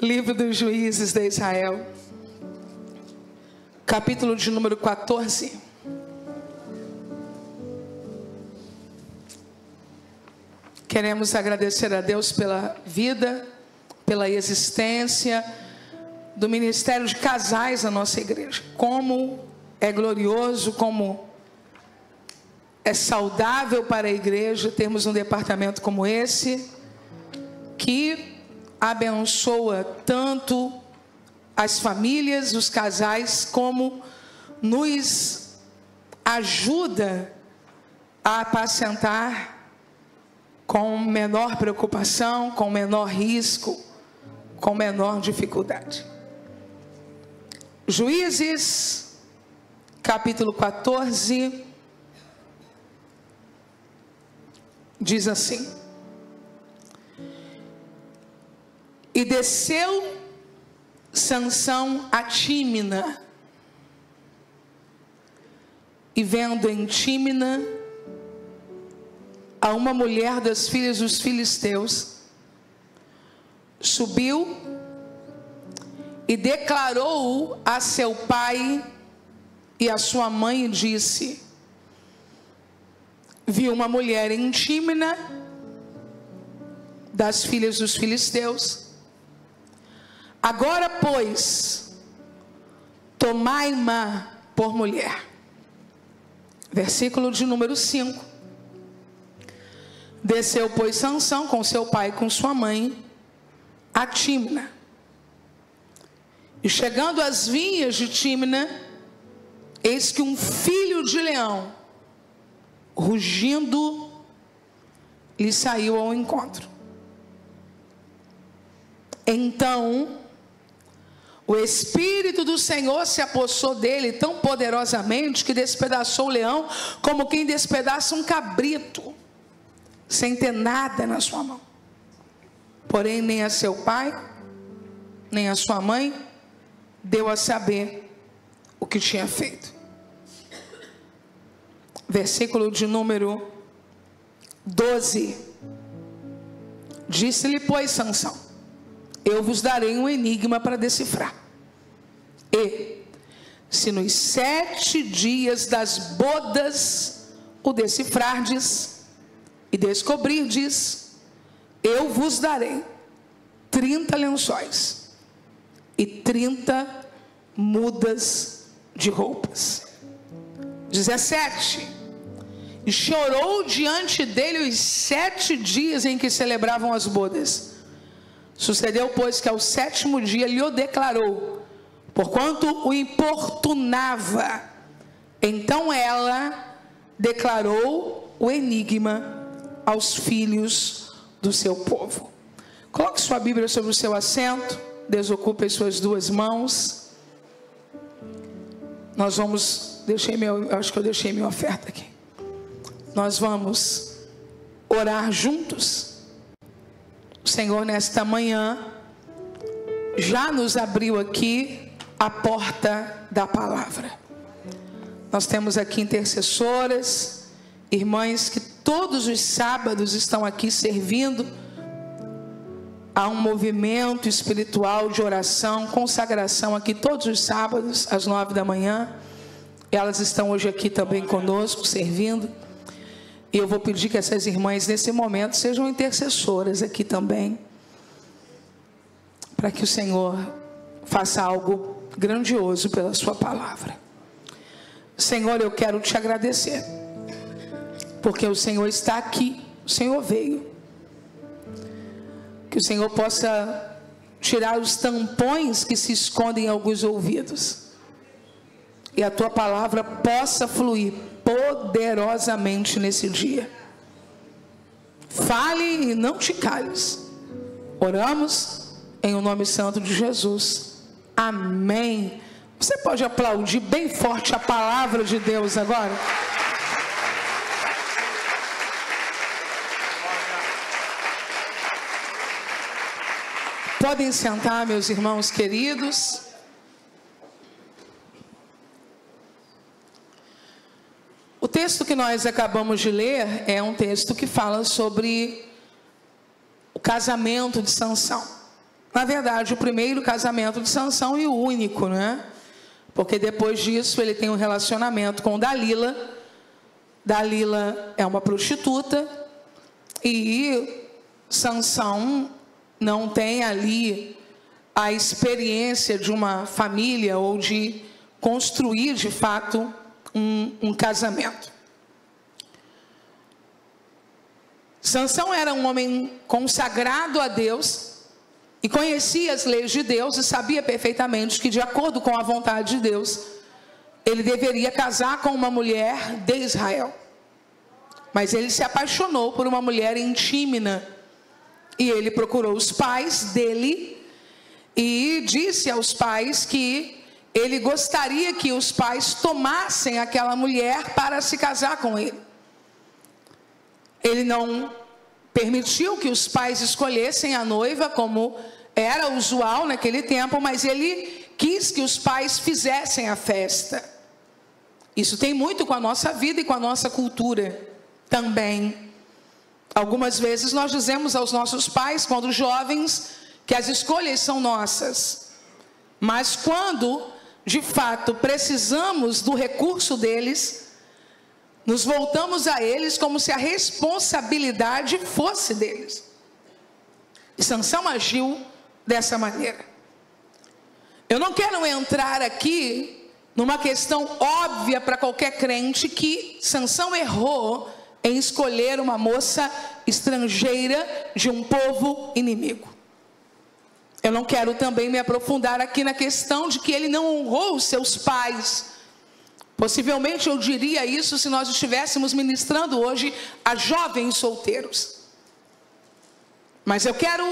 Livro dos Juízes de Israel, capítulo de número 14. Queremos agradecer a Deus pela vida, pela existência do Ministério de Casais na nossa igreja. Como é glorioso, como é saudável para a igreja termos um departamento como esse, que abençoa tanto as famílias, os casais, como nos ajuda a apacentar com menor preocupação, com menor risco, com menor dificuldade. Juízes, capítulo 14, diz assim: e desceu Sansão a Tímina, e vendo em Tímina a uma mulher das filhas dos filisteus, subiu e declarou a seu pai e a sua mãe, e disse: vi uma mulher em Tímina das filhas dos filisteus. Agora, pois, tomai-ma por mulher. Versículo de número 5. Desceu, pois, Sansão com seu pai e com sua mãe a Tímina. E chegando às vinhas de Tímina, eis que um filho de leão, rugindo, lhe saiu ao encontro. Então o Espírito do Senhor se apossou dele tão poderosamente que despedaçou o leão como quem despedaça um cabrito, sem ter nada na sua mão. Porém, nem a seu pai, nem a sua mãe deu a saber o que tinha feito. Versículo de número 12. Disse-lhe, pois, Sansão: eu vos darei um enigma para decifrar. E, se nos 7 dias das bodas o decifrardes e descobrirdes, eu vos darei 30 lençóis e 30 mudas de roupas. 17. E chorou diante dele os 7 dias em que celebravam as bodas. Sucedeu, pois, que ao 7º dia lhe o declarou, porquanto o importunava. Então ela declarou o enigma aos filhos do seu povo. Coloque sua Bíblia sobre o seu assento, desocupe as suas 2 mãos. Nós vamos, acho que eu deixei minha oferta aqui. Nós vamos orar juntos. O Senhor, nesta manhã, já nos abriu aqui a porta da palavra. Nós temos aqui intercessoras, irmãs que todos os sábados estão aqui servindo a um movimento espiritual de oração, consagração aqui todos os sábados às 9 da manhã. Elas estão hoje aqui também conosco, servindo. E eu vou pedir que essas irmãs, nesse momento, sejam intercessoras aqui também, para que o Senhor faça algo grandioso pela sua palavra. Senhor, eu quero te agradecer, porque o Senhor está aqui, o Senhor veio. Que o Senhor possa tirar os tampões que se escondem em alguns ouvidos, e a tua palavra possa fluir poderosamente nesse dia. Fale e não te cales. Oramos em o nome santo de Jesus. Amém. Você pode aplaudir bem forte a palavra de Deus agora? Podem sentar, meus irmãos queridos. O texto que nós acabamos de ler é um texto que fala sobre o casamento de Sansão. Na verdade, o primeiro casamento de Sansão e o único, né? Porque depois disso ele tem um relacionamento com Dalila. Dalila é uma prostituta e Sansão não tem ali a experiência de uma família ou de construir de fato um casamento. Sansão era um homem consagrado a Deus e conhecia as leis de Deus e sabia perfeitamente que, de acordo com a vontade de Deus, ele deveria casar com uma mulher de Israel. Mas ele se apaixonou por uma mulher em Tímina e ele procurou os pais dele e disse aos pais que ele gostaria que os pais tomassem aquela mulher para se casar com ele. Ele não permitiu que os pais escolhessem a noiva, como era usual naquele tempo, mas ele quis que os pais fizessem a festa. Isso tem muito com a nossa vida e com a nossa cultura também. Algumas vezes nós dizemos aos nossos pais, quando jovens, que as escolhas são nossas. Mas quando, de fato, precisamos do recurso deles, nos voltamos a eles como se a responsabilidade fosse deles. E Sansão agiu dessa maneira. Eu não quero entrar aqui numa questão óbvia para qualquer crente que Sansão errou em escolher uma moça estrangeira de um povo inimigo. Eu não quero também me aprofundar aqui na questão de que ele não honrou os seus pais. Possivelmente eu diria isso se nós estivéssemos ministrando hoje a jovens solteiros. Mas eu quero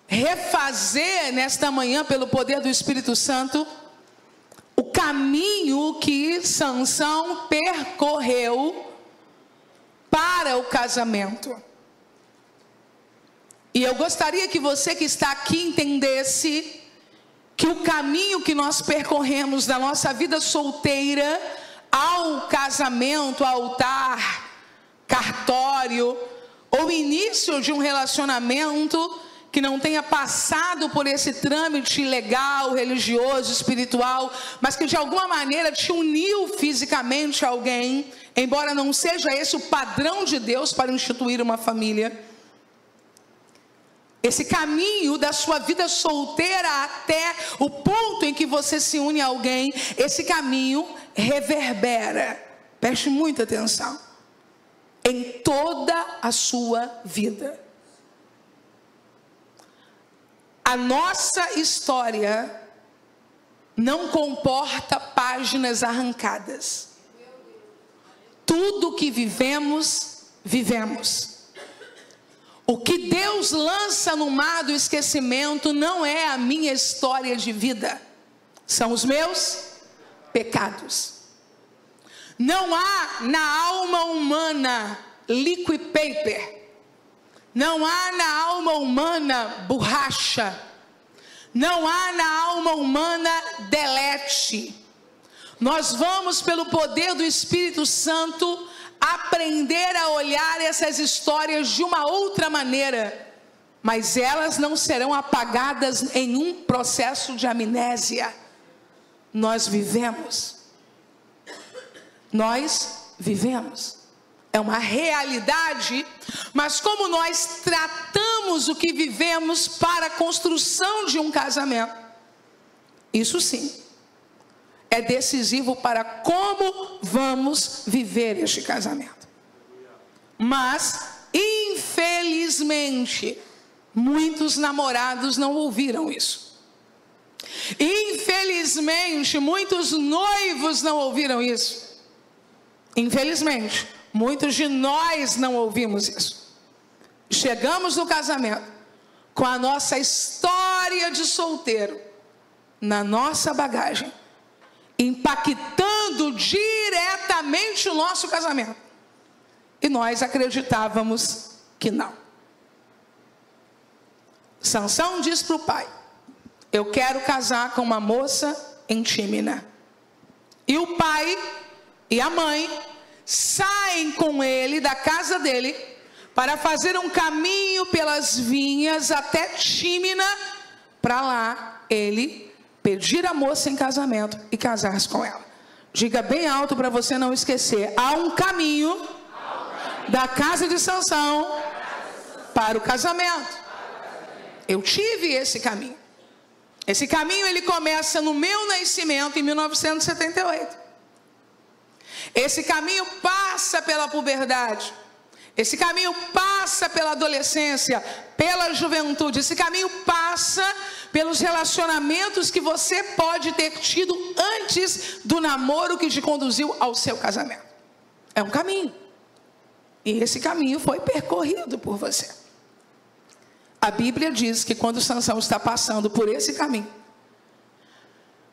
refazer nesta manhã, pelo poder do Espírito Santo, o caminho que Sansão percorreu para o casamento. E eu gostaria que você que está aqui entendesse que o caminho que nós percorremos da nossa vida solteira ao casamento, altar, cartório, ou início de um relacionamento que não tenha passado por esse trâmite legal, religioso, espiritual, mas que de alguma maneira te uniu fisicamente a alguém, embora não seja esse o padrão de Deus para instituir uma família. Esse caminho da sua vida solteira até o ponto em que você se une a alguém, esse caminho reverbera, preste muita atenção, em toda a sua vida. A nossa história não comporta páginas arrancadas. Tudo que vivemos, vivemos. O que Deus lança no mar do esquecimento não é a minha história de vida, são os meus pecados. Não há na alma humana liquid paper, não há na alma humana borracha, não há na alma humana delete. Nós vamos, pelo poder do Espírito Santo, aprender a olhar essas histórias de uma outra maneira, mas elas não serão apagadas em um processo de amnésia. Nós vivemos, é uma realidade, mas como nós tratamos o que vivemos para a construção de um casamento, isso sim é decisivo para como vamos viver este casamento. Mas, infelizmente, muitos namorados não ouviram isso. Infelizmente, muitos noivos não ouviram isso. Infelizmente, muitos de nós não ouvimos isso. Chegamos no casamento com a nossa história de solteiro na nossa bagagem, impactando diretamente o nosso casamento. E nós acreditávamos que não. Sansão diz para o pai: eu quero casar com uma moça em Tímina. E o pai e a mãe saem com ele da casa dele para fazer um caminho pelas vinhas até Tímina, para lá ele pedir a moça em casamento e casar-se com ela. Diga bem alto para você não esquecer: há um caminho da casa de Sansão para o casamento. Eu tive esse caminho. Esse caminho ele começa no meu nascimento em 1978. Esse caminho passa pela puberdade. Esse caminho passa pela adolescência, pela juventude. Esse caminho passa pelos relacionamentos que você pode ter tido antes do namoro que te conduziu ao seu casamento. É um caminho. E esse caminho foi percorrido por você. A Bíblia diz que quando Sansão está passando por esse caminho,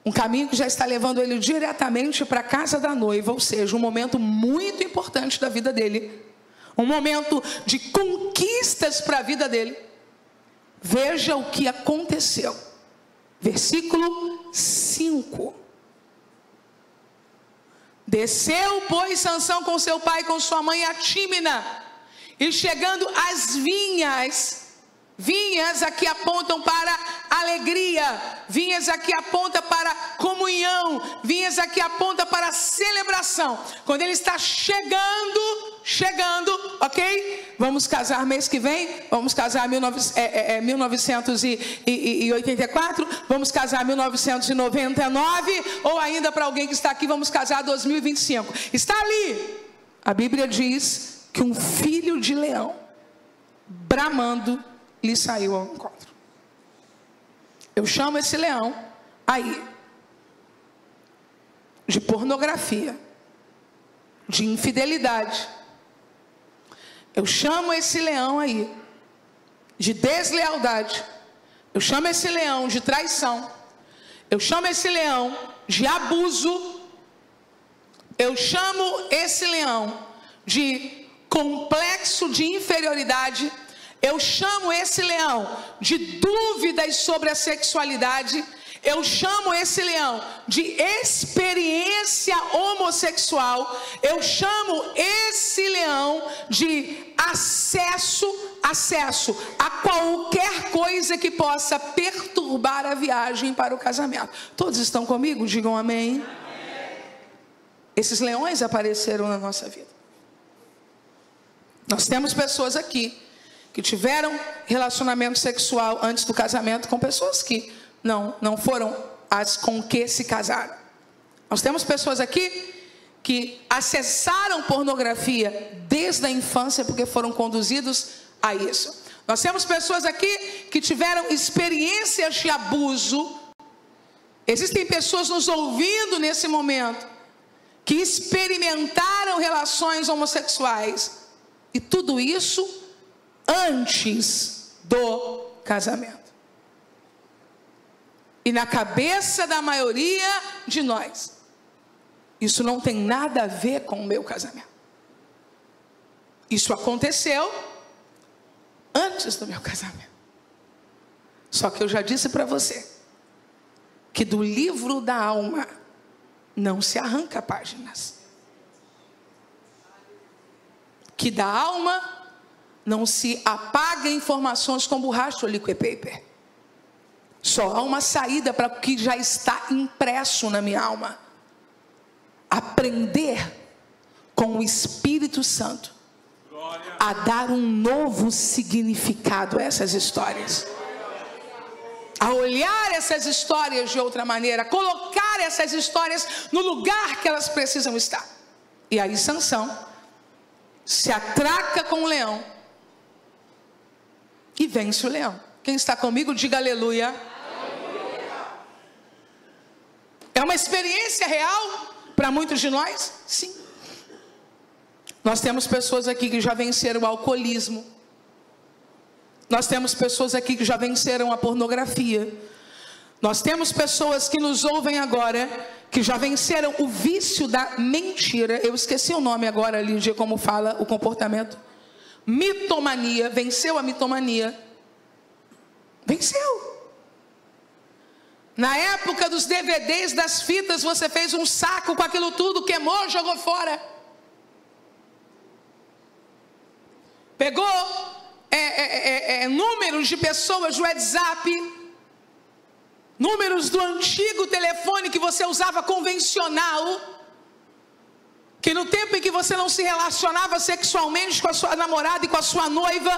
um caminho que já está levando ele diretamente para a casa da noiva, ou seja, um momento muito importante da vida dele, um momento de conquistas para a vida dele. Veja o que aconteceu. Versículo 5. Desceu, pois, Sansão com seu pai e com sua mãe a Tímina, e chegando às vinhas, vinhas aqui apontam para alegria, vinhas aqui apontam para comunhão, vinhas aqui apontam para celebração. Quando ele está chegando, ok? Vamos casar mês que vem, vamos casar 1984, vamos casar 1999, ou ainda para alguém que está aqui, vamos casar 2025. Está ali. A Bíblia diz que um filho de leão, bramando, lhe saiu ao encontro. Eu chamo esse leão aí de pornografia, de infidelidade. Eu chamo esse leão aí de deslealdade. Eu chamo esse leão de traição. Eu chamo esse leão de abuso. Eu chamo esse leão de complexo de inferioridade. Eu chamo esse leão de dúvidas sobre a sexualidade. Eu chamo esse leão de experiência homossexual. Eu chamo esse leão de acesso a qualquer coisa que possa perturbar a viagem para o casamento. Todos estão comigo? Digam amém. Esses leões apareceram na nossa vida. Nós temos pessoas aqui que tiveram relacionamento sexual antes do casamento com pessoas que não foram as com que se casaram. Nós temos pessoas aqui que acessaram pornografia desde a infância porque foram conduzidos a isso. Nós temos pessoas aqui que tiveram experiências de abuso. Existem pessoas nos ouvindo nesse momento que experimentaram relações homossexuais, e tudo isso antes do casamento. E na cabeça da maioria de nós, isso não tem nada a ver com o meu casamento. Isso aconteceu antes do meu casamento. Só que eu já disse para você que do livro da alma não se arranca páginas. Que da alma não se apaga informações com borracha ou liquid paper. Só há uma saída para o que já está impresso na minha alma. Aprender com o Espírito Santo a dar um novo significado a essas histórias. A olhar essas histórias de outra maneira, a colocar essas histórias no lugar que elas precisam estar. E aí Sansão se atraca com o leão e vence o leão. Quem está comigo, diga aleluia. Aleluia. É uma experiência real para muitos de nós? Sim. Nós temos pessoas aqui que já venceram o alcoolismo. Nós temos pessoas aqui que já venceram a pornografia. Nós temos pessoas que nos ouvem agora que já venceram o vício da mentira. Eu esqueci o nome agora, Lídia, como fala o comportamento. Mitomania. Venceu a mitomania. Venceu. Na época dos DVDs, das fitas, você fez um saco com aquilo tudo, queimou, jogou fora. pegou números de pessoas do WhatsApp, números do antigo telefone que você usava convencional, que no tempo em que você não se relacionava sexualmente com a sua namorada e com a sua noiva,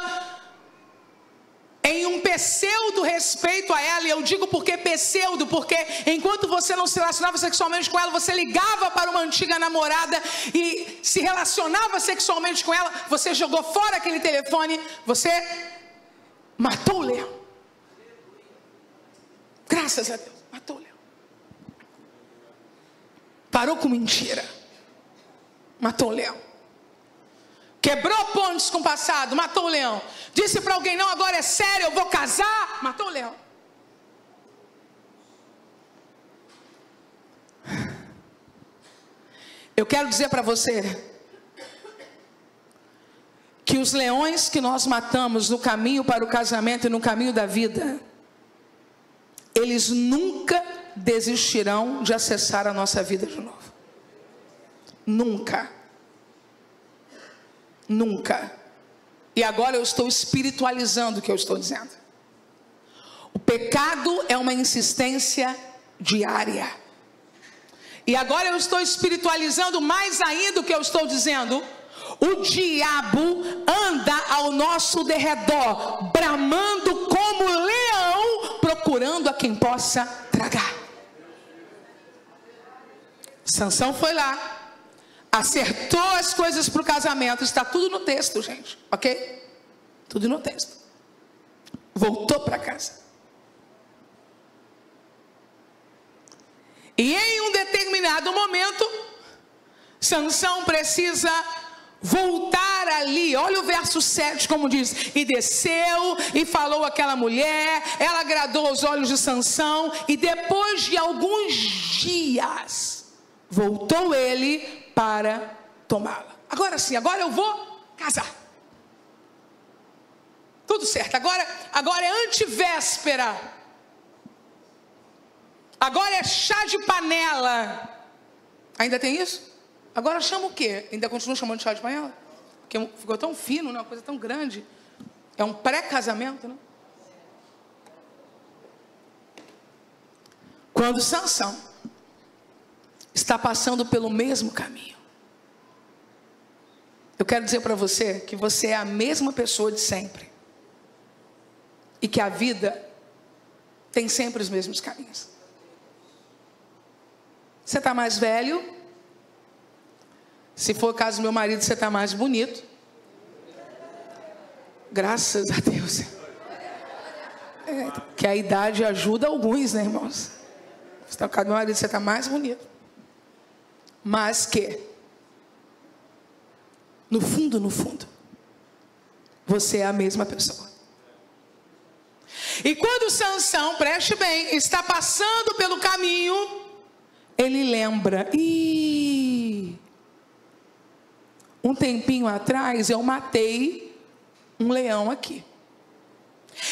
em um pseudo respeito a ela, e eu digo porque pseudo, porque enquanto você não se relacionava sexualmente com ela, você ligava para uma antiga namorada e se relacionava sexualmente com ela, você jogou fora aquele telefone, você matou o leão. Graças a Deus, matou o leão. Parou com mentira, matou o leão. Quebrou pontes com o passado, matou o leão. Disse para alguém, não, agora é sério, eu vou casar, matou o leão. Eu quero dizer para você que os leões que nós matamos no caminho para o casamento e no caminho da vida, eles nunca desistirão de acessar a nossa vida de novo. Nunca. Nunca. E agora eu estou espiritualizando o que eu estou dizendo. O pecado é uma insistência diária. E agora eu estou espiritualizando mais ainda o que eu estou dizendo. O diabo anda ao nosso derredor, bramando como leão, procurando a quem possa tragar. Sansão foi lá, acertou as coisas para o casamento. Está tudo no texto, gente, ok? Tudo no texto. Voltou para casa. E em um determinado momento, Sansão precisa voltar ali. Olha o verso 7 como diz. E desceu e falou àquela mulher. Ela agradou aos olhos de Sansão. E depois de alguns dias, voltou ele para tomá-la. Agora sim, agora eu vou casar. Tudo certo. Agora é antivéspera. Agora é chá de panela. Ainda tem isso? Agora chama o quê? Ainda continua chamando de chá de panela? Porque ficou tão fino, né? Uma coisa tão grande. É um pré-casamento, né? Quando Sansão está passando pelo mesmo caminho, eu quero dizer para você que você é a mesma pessoa de sempre. E que a vida tem sempre os mesmos caminhos. Você está mais velho. Se for o caso do meu marido, você está mais bonito. Graças a Deus. Que a idade ajuda alguns, né, irmãos? Se está no caso do meu marido, você está mais bonito. Mas que, no fundo, você é a mesma pessoa. E quando Sansão, preste bem, está passando pelo caminho, ele lembra, um tempinho atrás eu matei um leão aqui.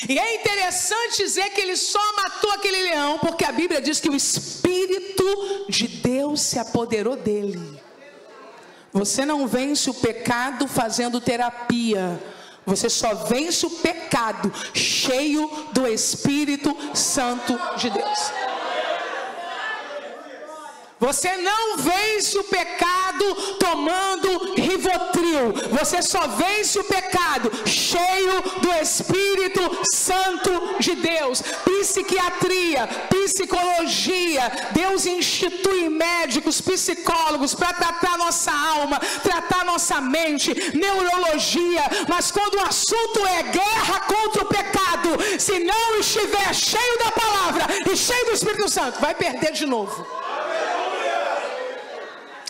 E é interessante dizer que ele só matou aquele leão porque a Bíblia diz que o Espírito de Deus se apoderou dele. Você não vence o pecado fazendo terapia. Você só vence o pecado cheio do Espírito Santo de Deus. Você não vence o pecado tomando Rivotril. Você só vence o pecado cheio do Espírito Santo de Deus. Psiquiatria, psicologia. Deus institui médicos, psicólogos para tratar nossa alma, tratar nossa mente, neurologia. Mas quando o assunto é guerra contra o pecado, se não estiver cheio da palavra e cheio do Espírito Santo, vai perder de novo.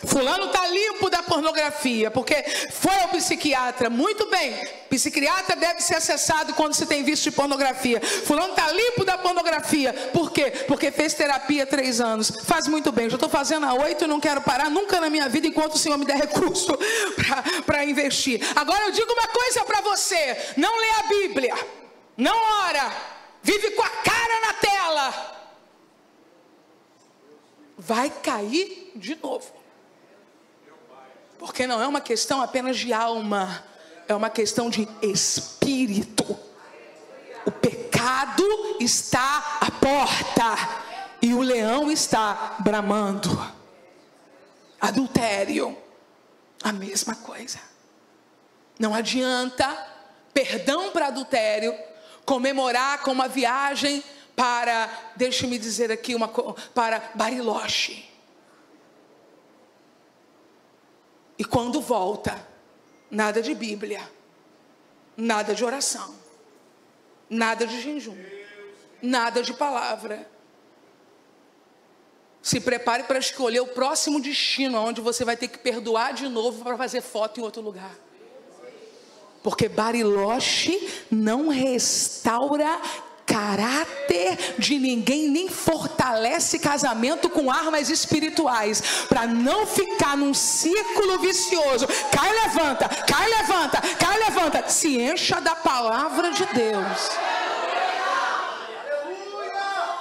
Fulano está limpo da pornografia, porque foi ao psiquiatra. Muito bem, psiquiatra deve ser acessado quando se tem vício de pornografia. Fulano está limpo da pornografia. Por quê? Porque fez terapia há 3 anos. Faz muito bem, já estou fazendo há 8 e não quero parar nunca na minha vida enquanto o Senhor me der recurso para investir. Agora eu digo uma coisa para você: não lê a Bíblia, não ora, vive com a cara na tela, vai cair de novo. Porque não é uma questão apenas de alma, é uma questão de espírito. O pecado está à porta e o leão está bramando. Adultério, a mesma coisa. Não adianta perdão para adultério comemorar com uma viagem para, deixe-me dizer aqui, para Bariloche. E quando volta, nada de Bíblia, nada de oração, nada de jejum, nada de palavra. Se prepare para escolher o próximo destino, onde você vai ter que perdoar de novo para fazer foto em outro lugar. Porque Bariloche não restaura caráter de ninguém, nem fortalece casamento com armas espirituais, para não ficar num círculo vicioso. Cai, levanta, cai, levanta, cai, levanta. Se encha da palavra de Deus.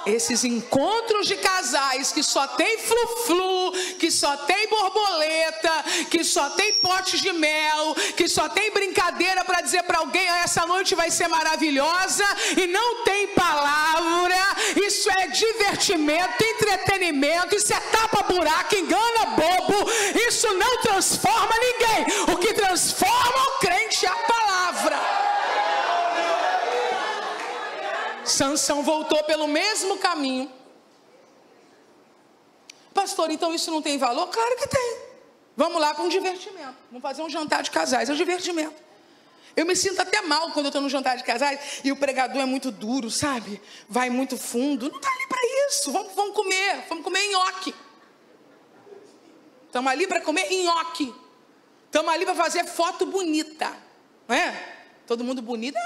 Esses encontros de casais que só tem flu-flu, que só tem borboleta, que só tem potes de mel, que só tem brincadeira para dizer para alguém: essa noite vai ser maravilhosa, e não tem palavra. Isso é divertimento, entretenimento, isso é tapa-buraco, engana bobo. Isso não transforma ninguém. O que transforma o crente é a palavra. Sansão voltou pelo mesmo caminho. Pastor, então isso não tem valor? Claro que tem. Vamos lá para um divertimento. Vamos fazer um jantar de casais, é um divertimento. Eu me sinto até mal quando eu estou no jantar de casais e o pregador é muito duro, sabe? Vai muito fundo. Não está ali para isso. Vamos comer nhoque. Estamos ali para comer nhoque. Estamos ali para fazer foto bonita, não é? Todo mundo bonito.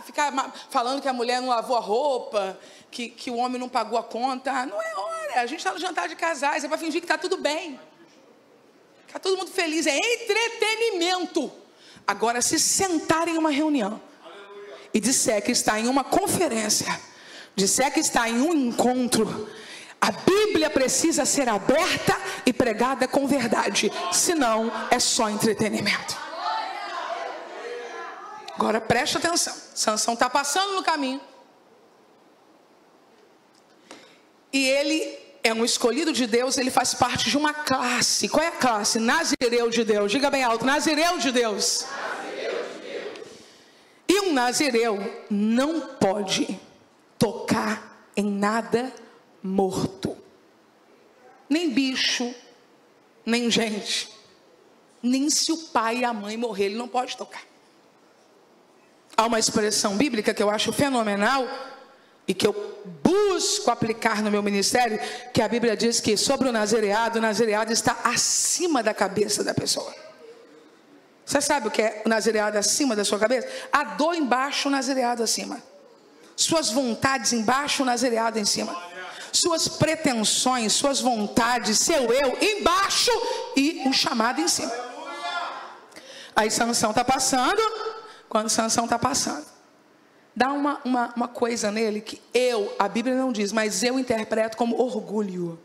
Ficar falando que a mulher não lavou a roupa, que o homem não pagou a conta. Não é hora, a gente está no jantar de casais, é para fingir que está tudo bem, está todo mundo feliz, é entretenimento. Agora, se sentar em uma reunião e disser que está em uma conferência, disser que está em um encontro, a Bíblia precisa ser aberta e pregada com verdade, senão é só entretenimento. Agora preste atenção. Sansão está passando no caminho. E ele é um escolhido de Deus, ele faz parte de uma classe. Qual é a classe? Nazireu de Deus. Diga bem alto: Nazireu de Deus. Nazireu de Deus. E um nazireu não pode tocar em nada morto. Nem bicho, nem gente. Nem se o pai e a mãe morrer, ele não pode tocar. Há uma expressão bíblica que eu acho fenomenal e que eu busco aplicar no meu ministério, que a Bíblia diz que sobre o nazireado está acima da cabeça da pessoa. Você sabe o que é o nazireado acima da sua cabeça? A dor embaixo, o nazireado acima. Suas vontades embaixo, o nazireado em cima. Suas pretensões, suas vontades, seu eu embaixo e um chamado em cima. Aí Sansão está passando. Quando Sansão está passando, dá uma coisa nele que a Bíblia não diz, mas eu interpreto como orgulho.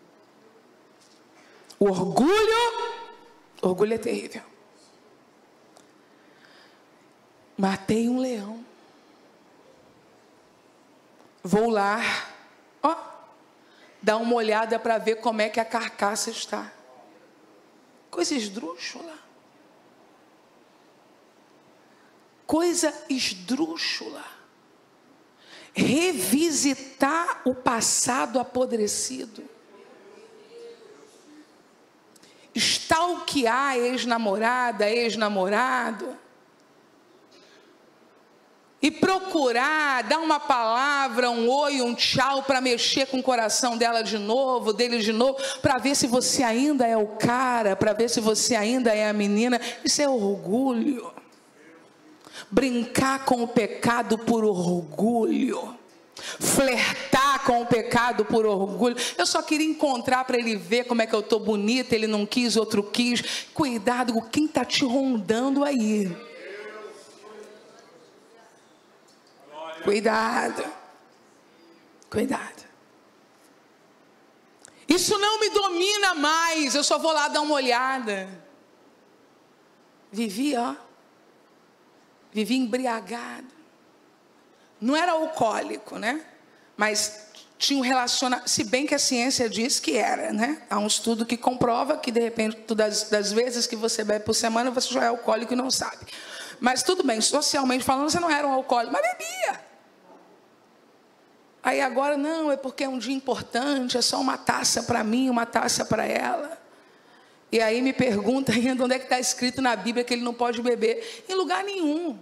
O orgulho é terrível. Matei um leão. Vou lá, dar uma olhada para ver como é que a carcaça está. Coisa esdrúxula. Coisa esdrúxula. Revisitar o passado apodrecido. Stalkear a ex-namorada, ex-namorado. E procurar dar uma palavra, um oi, um tchau, para mexer com o coração dela de novo, dele de novo, para ver se você ainda é o cara, para ver se você ainda é a menina. Isso é orgulho. Brincar com o pecado por orgulho, flertar com o pecado por orgulho. Eu só queria encontrar para ele ver como é que eu estou bonita, ele não quis, outro quis. Cuidado com quem está te rondando aí. Cuidado. Isso não me domina mais, eu só vou lá dar uma olhada. Vivi, vivia embriagado. Não era alcoólico, né? Mas tinha um relacionamento, se bem que a ciência diz que era, né? Há um estudo que comprova que, de repente, das vezes que você bebe por semana, você já é alcoólico e não sabe. Mas tudo bem, socialmente falando, você não era um alcoólico, mas bebia. Aí agora, não, é porque é um dia importante, é só uma taça para mim, uma taça para ela. E aí me pergunta ainda onde é que está escrito na Bíblia que ele não pode beber. Em lugar nenhum.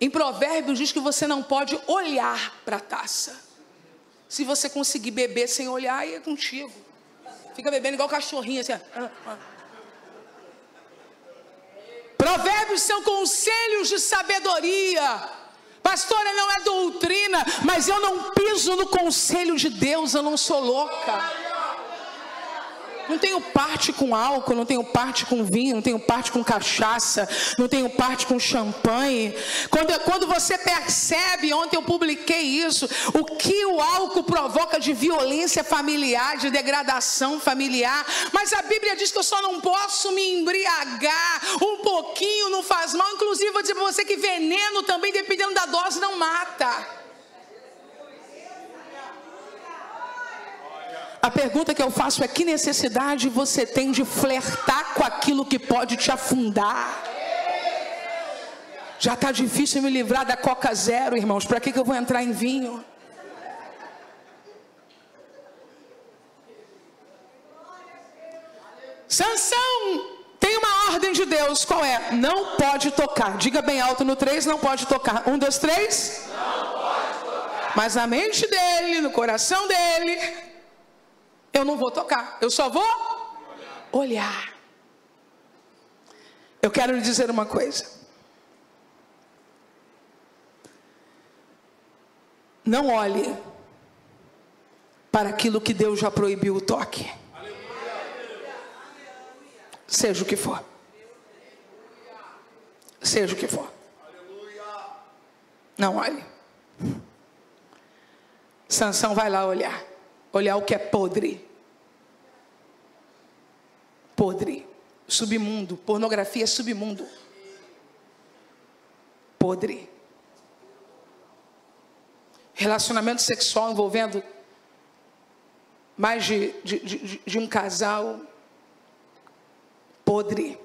Em Provérbios diz que você não pode olhar para a taça. Se você conseguir beber sem olhar, aí é contigo. Fica bebendo igual cachorrinho assim. Provérbios são conselhos de sabedoria. Pastora, não é doutrina, mas eu não piso no conselho de Deus, eu não sou louca. Não tenho parte com álcool, não tenho parte com vinho, não tenho parte com cachaça, não tenho parte com champanhe. Quando você percebe, ontem eu publiquei isso, o que o álcool provoca de violência familiar, de degradação familiar. Mas a Bíblia diz que eu só não posso me embriagar, um pouquinho não faz mal. Inclusive vou dizer para você que veneno também, dependendo da dose, não mata. A pergunta que eu faço é: que necessidade você tem de flertar com aquilo que pode te afundar? Já está difícil me livrar da Coca Zero, irmãos. Para que eu vou entrar em vinho? Sansão tem uma ordem de Deus. Qual é? Não pode tocar. Diga bem alto no 3, não pode tocar. 1, 2, 3. Não pode tocar. Mas na mente dele, no coração dele, eu não vou tocar, eu só vou olhar. Eu quero lhe dizer uma coisa. Não olhe para aquilo que Deus já proibiu o toque. Seja o que for. Seja o que for. Não olhe. Sansão vai lá olhar. Olhar o que é podre. Podre. Submundo. Pornografia é submundo. Podre. Relacionamento sexual envolvendo mais de um casal. Podre.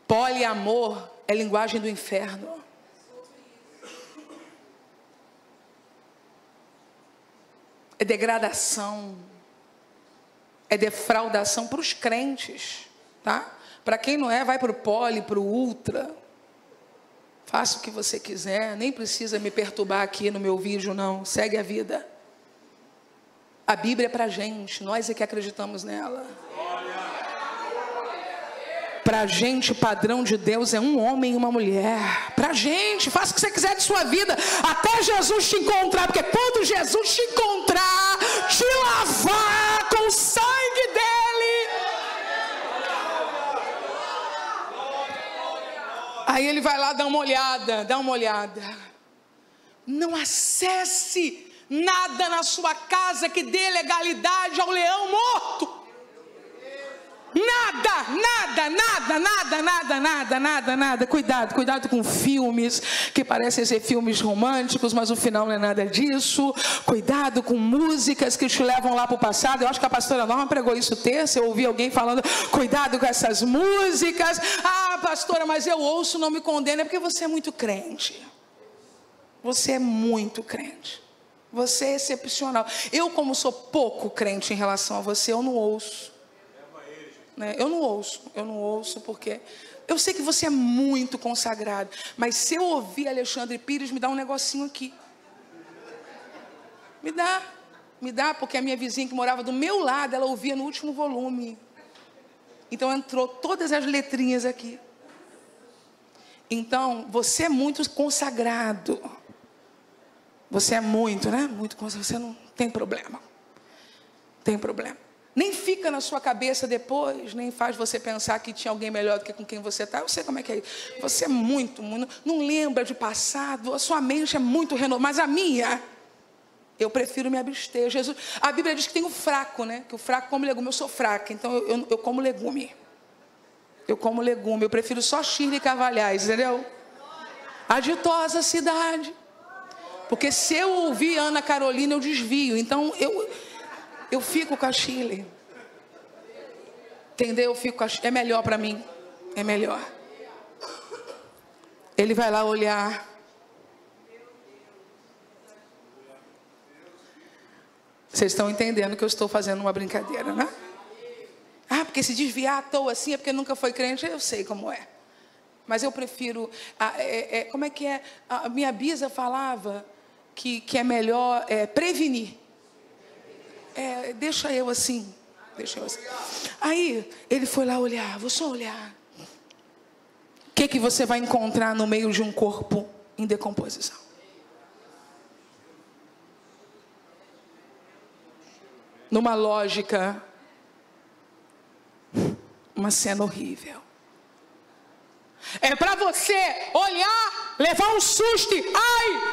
Poliamor é linguagem do inferno. É degradação, é defraudação para os crentes, tá? Para quem não é, vai para o poli, para o ultra. Faça o que você quiser, nem precisa me perturbar aqui no meu vídeo, não. Segue a vida. A Bíblia é para a gente, nós é que acreditamos nela. Para a gente, o padrão de Deus é um homem e uma mulher. Para a gente, faça o que você quiser de sua vida, até Jesus te encontrar. Porque quando Jesus te encontrar, te lavar com o sangue dele, aí ele vai lá dar uma olhada. Não acesse nada na sua casa que dê legalidade ao leão morto. Nada. Cuidado com filmes que parecem ser filmes românticos, mas o final não é nada disso. Cuidado com músicas que te levam lá para o passado. Eu acho que a pastora Norma pregou isso terça. Eu ouvi alguém falando: cuidado com essas músicas. Ah, pastora, mas eu ouço, não me condena. É porque você é muito crente. Você é muito crente. Você é excepcional. Eu, como sou pouco crente em relação a você, eu não ouço. Eu não ouço porque eu sei que você é muito consagrado, mas se eu ouvir Alexandre Pires, me dá um negocinho aqui. Me dá, porque a minha vizinha que morava do meu lado, ela ouvia no último volume. Então entrou todas as letrinhas aqui. Então, você é muito consagrado. Você é muito, né? Muito consagrado. Você não tem problema. Nem fica na sua cabeça depois, nem faz você pensar que tinha alguém melhor do que com quem você está. Eu sei como é que é isso. Você é muito, não lembra de passado, a sua mente é muito renovada. Mas a minha, eu prefiro me abster. A Bíblia diz que tem o fraco, né? Que o fraco come legume. Eu sou fraca, então eu como legume. Eu como legume, eu prefiro só Shirley Carvalhais, entendeu? A ditosa cidade. Porque se eu ouvir Ana Carolina, eu desvio. Então eu fico com a Shirley. Entendeu? Eu fico com a Shirley. É melhor para mim. É melhor. Ele vai lá olhar. Vocês estão entendendo que eu estou fazendo uma brincadeira, né? Ah, porque se desviar à toa assim é porque nunca foi crente. Eu sei como é. Mas eu prefiro... como é que é? A minha bisa falava que é melhor prevenir. Deixa eu assim. Aí ele foi lá olhar. Vou só olhar. O que você vai encontrar no meio de um corpo em decomposição? Numa lógica, uma cena horrível. É para você olhar, levar um susto,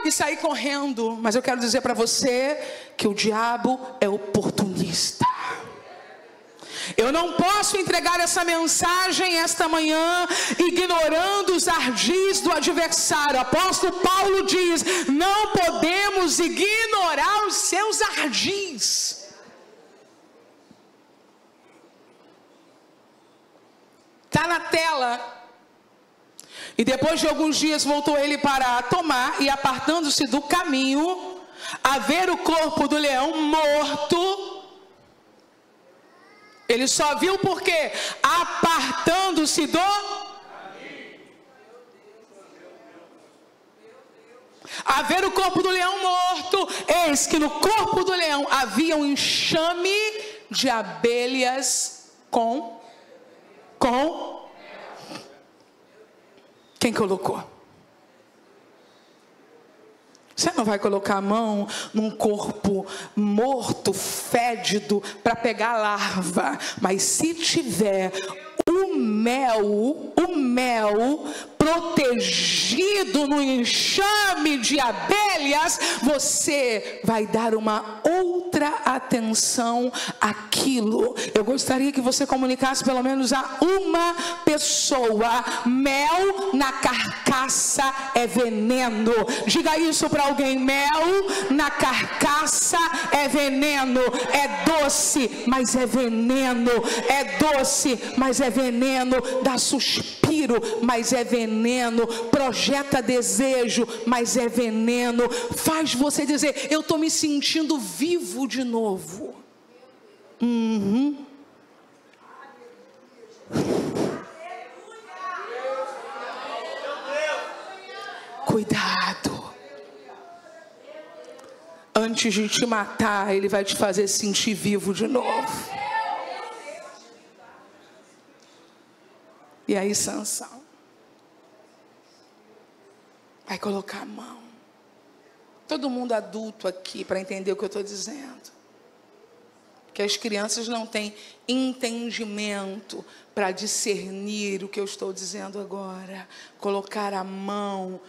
e sair correndo. Mas eu quero dizer para você que o diabo é oportunista. Eu não posso entregar essa mensagem esta manhã ignorando os ardis do adversário. O apóstolo Paulo diz: não podemos ignorar os seus ardis. Está na tela. E depois de alguns dias voltou ele para tomar, e apartando-se do caminho, a ver o corpo do leão morto. Ele só viu por quê? Apartando-se do caminho. A ver o corpo do leão morto, eis que no corpo do leão havia um enxame de abelhas com quem colocou? Você não vai colocar a mão num corpo morto, fédido, para pegar larva. Mas se tiver o mel protegido no enxame de abelhas, você vai dar uma outra atenção àquilo. Eu gostaria que você comunicasse pelo menos a uma pessoa: mel na carcaça é veneno. Diga isso para alguém: mel na carcaça é veneno. É doce, mas é veneno. É doce, mas é veneno. Dá suspiro, mas é veneno. Projeta desejo, mas é veneno. Faz você dizer: eu estou me sentindo vivo de novo. Cuidado. Antes de te matar, ele vai te fazer sentir vivo de novo. E aí Sansão vai colocar a mão. Todo mundo adulto aqui para entender o que eu estou dizendo. Que as crianças não têm entendimento para discernir o que eu estou dizendo agora. Colocar a mão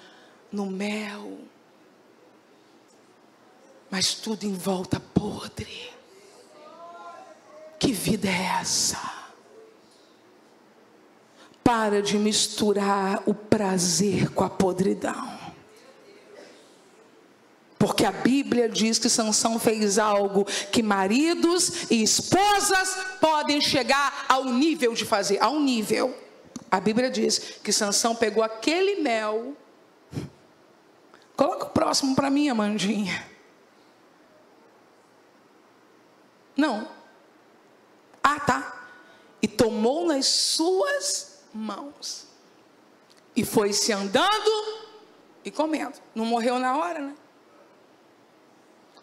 no mel. Mas tudo em volta podre. Que vida é essa? Para de misturar o prazer com a podridão. Porque a Bíblia diz que Sansão fez algo que maridos e esposas podem chegar ao nível de fazer. Ao nível. A Bíblia diz que Sansão pegou aquele mel. Coloca o próximo para mim, Amandinha. Não. Ah, tá. E tomou nas suas mãos. E foi se andando e comendo. Não morreu na hora, né?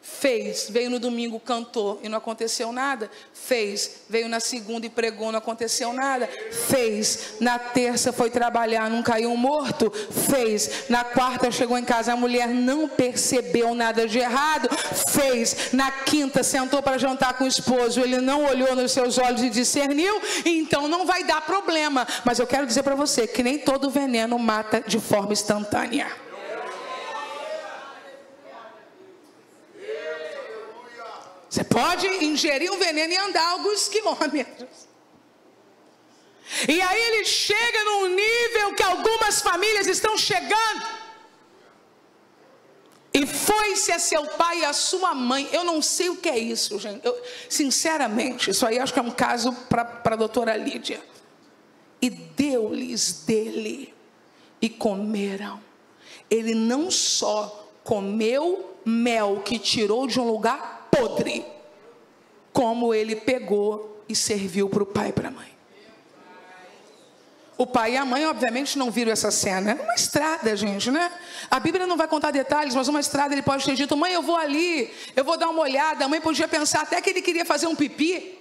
Fez, veio no domingo, cantou e não aconteceu nada. Fez, veio na segunda e pregou, não aconteceu nada. Fez, na terça foi trabalhar, não caiu morto. Fez, na quarta chegou em casa, a mulher não percebeu nada de errado. Fez, na quinta sentou para jantar com o esposo, ele não olhou nos seus olhos e discerniu, então não vai dar problema. Mas eu quero dizer para você que nem todo veneno mata de forma instantânea. Você pode ingerir um veneno e andar alguns quilômetros. E aí ele chega num nível que algumas famílias estão chegando. E foi-se a seu pai e a sua mãe. Eu não sei o que é isso, gente. Sinceramente, isso aí acho que é um caso para a doutora Lídia. E deu-lhes dele, e comeram. Ele não só comeu mel que tirou de um lugar podre, como ele pegou e serviu para o pai e para a mãe. O pai e a mãe, obviamente, não viram essa cena. Era uma estrada, gente, né? A Bíblia não vai contar detalhes, mas uma estrada ele pode ter dito: mãe, eu vou ali, eu vou dar uma olhada. A mãe podia pensar até que ele queria fazer um pipi.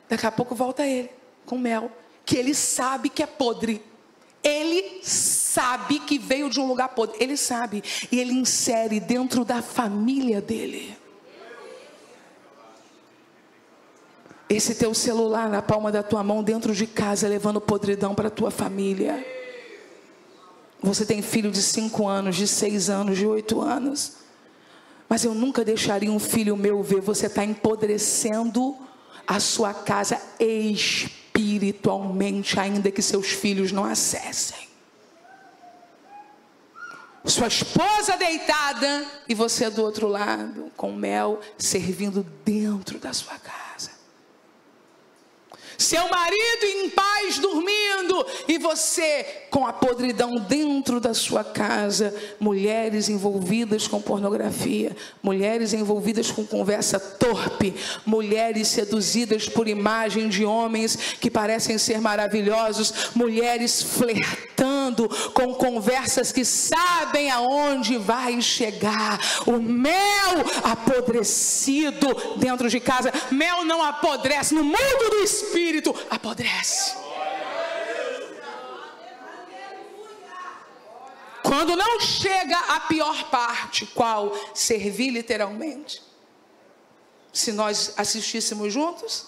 Daqui a pouco volta ele, com mel, que ele sabe que é podre. Ele sabe que veio de um lugar podre. Ele sabe. E ele insere dentro da família dele. Esse teu celular na palma da tua mão, dentro de casa, levando podridão para a tua família. Você tem filho de 5 anos, de 6 anos, de 8 anos. Mas eu nunca deixaria um filho meu ver. Você está empodrecendo a sua casa espiritualmente, ainda que seus filhos não acessem. Sua esposa deitada e você do outro lado, com mel, servindo dentro da sua casa. Seu marido em paz dormindo e você com a podridão dentro da sua casa. Mulheres envolvidas com pornografia, mulheres envolvidas com conversa torpe, mulheres seduzidas por imagem de homens que parecem ser maravilhosos, mulheres flertando com conversas que sabem aonde vai chegar. O mel apodrecido dentro de casa. Mel não apodrece, no mundo do espírito apodrece. Quando não chega a pior parte, qual? Servir literalmente. Se nós assistíssemos juntos,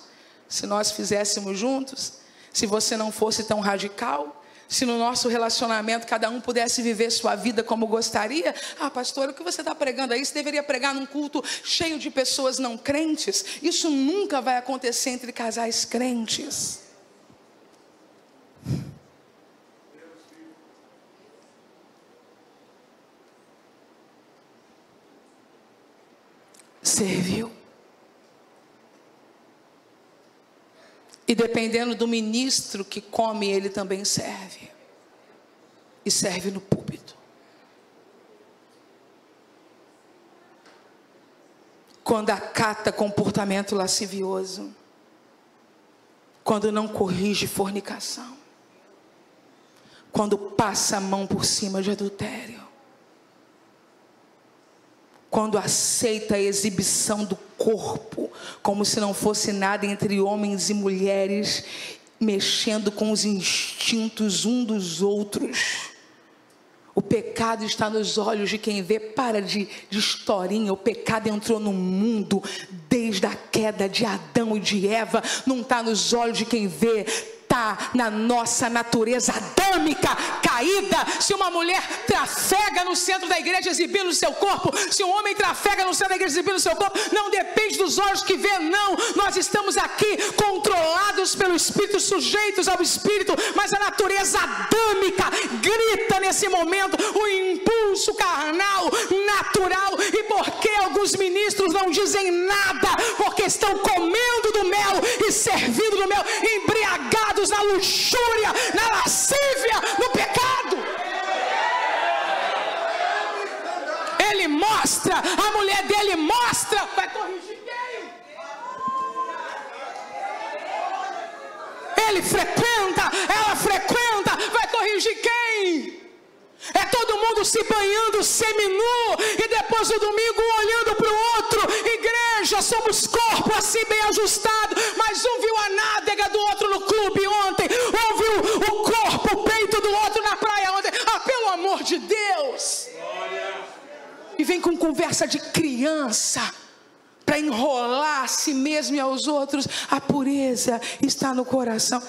se nós fizéssemos juntos, se você não fosse tão radical, se no nosso relacionamento cada um pudesse viver sua vida como gostaria. Ah, pastor, o que você está pregando aí? Você deveria pregar num culto cheio de pessoas não crentes. Isso nunca vai acontecer entre casais crentes. Serviu. E dependendo do ministro que come, ele também serve. E serve no púlpito. Quando acata comportamento lascivioso. Quando não corrige fornicação. Quando passa a mão por cima de adultério. Quando aceita a exibição do corpo, como se não fosse nada entre homens e mulheres, mexendo com os instintos um dos outros. O pecado está nos olhos de quem vê. Para de historinha. O pecado entrou no mundo desde a queda de Adão e de Eva. Não está nos olhos de quem vê. Está na nossa natureza adâmica, caída. Se uma mulher trafega no centro da igreja exibindo o seu corpo, se um homem trafega no centro da igreja exibindo o seu corpo, não depende dos olhos que vê, não. Nós estamos aqui controlados pelo Espírito, sujeitos ao Espírito, mas a natureza adâmica grita nesse momento, o impulso carnal, natural. E por que alguns ministros não dizem nada? Porque estão comendo do mel e servindo do mel, embriagados na luxúria, na lascívia, no pecado. Ele mostra, a mulher dele mostra, vai corrigir quem? Ele frequenta, ela frequenta, vai corrigir quem? É todo mundo se banhando seminu e depois do domingo um olhando para o outro. Igreja, somos corpo assim bem ajustado, mas um viu a nádega do outro no clube ontem, um viu o corpo, o peito do outro na praia ontem. Ah, pelo amor de Deus! E vem com conversa de criança para enrolar a si mesmo e aos outros. A pureza está no coração.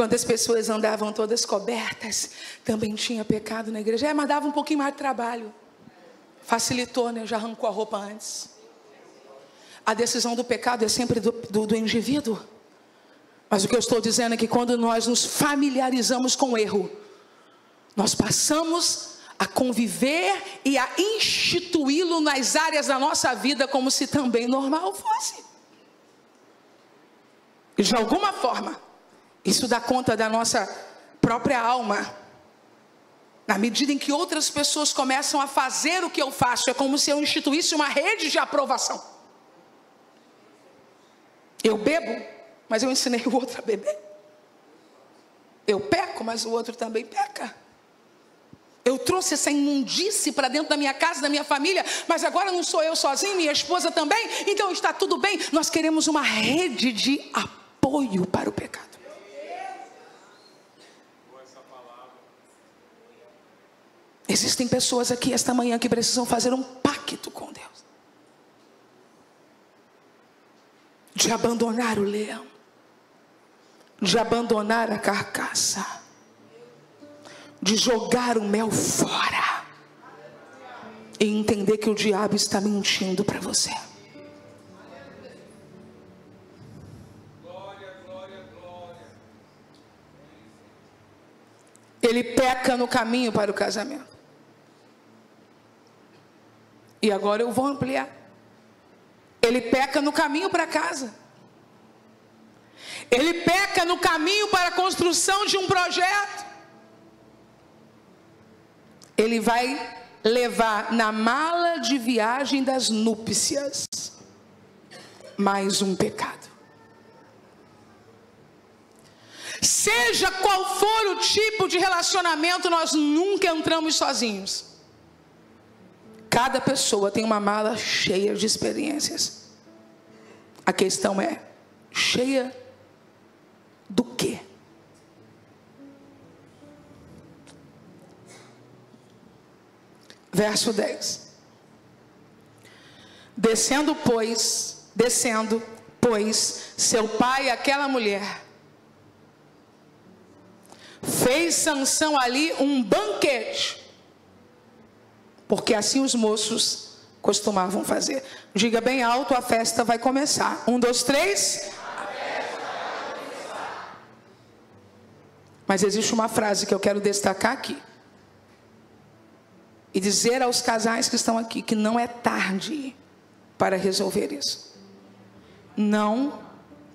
Quando as pessoas andavam todas cobertas, também tinha pecado na igreja. Mas dava um pouquinho mais de trabalho. Facilitou, né? Já arrancou a roupa antes. A decisão do pecado é sempre do indivíduo. Mas o que eu estou dizendo é que quando nós nos familiarizamos com o erro, nós passamos a conviver e a instituí-lo nas áreas da nossa vida como se também normal fosse. E de alguma forma, isso dá conta da nossa própria alma. Na medida em que outras pessoas começam a fazer o que eu faço, é como se eu instituísse uma rede de aprovação. Eu bebo, mas eu ensinei o outro a beber. Eu peco, mas o outro também peca. Eu trouxe essa imundície para dentro da minha casa, da minha família, mas agora não sou eu sozinho, minha esposa também, então está tudo bem. Nós queremos uma rede de apoio para o pecado. Existem pessoas aqui esta manhã que precisam fazer um pacto com Deus. De abandonar o leão. De abandonar a carcaça. De jogar o mel fora. E entender que o diabo está mentindo para você. Ele peca no caminho para o casamento. E agora eu vou ampliar. Ele peca no caminho para casa. Ele peca no caminho para a construção de um projeto. Ele vai levar na mala de viagem das núpcias mais um pecado. Seja qual for o tipo de relacionamento, nós nunca entramos sozinhos. Cada pessoa tem uma mala cheia de experiências. A questão é, cheia do quê? Verso 10. Descendo, pois, seu pai e aquela mulher, fez Sansão ali um banquete, porque assim os moços costumavam fazer. Diga bem alto, a festa vai começar. 1, 2, 3. Mas existe uma frase que eu quero destacar aqui. E dizer aos casais que estão aqui que não é tarde para resolver isso. Não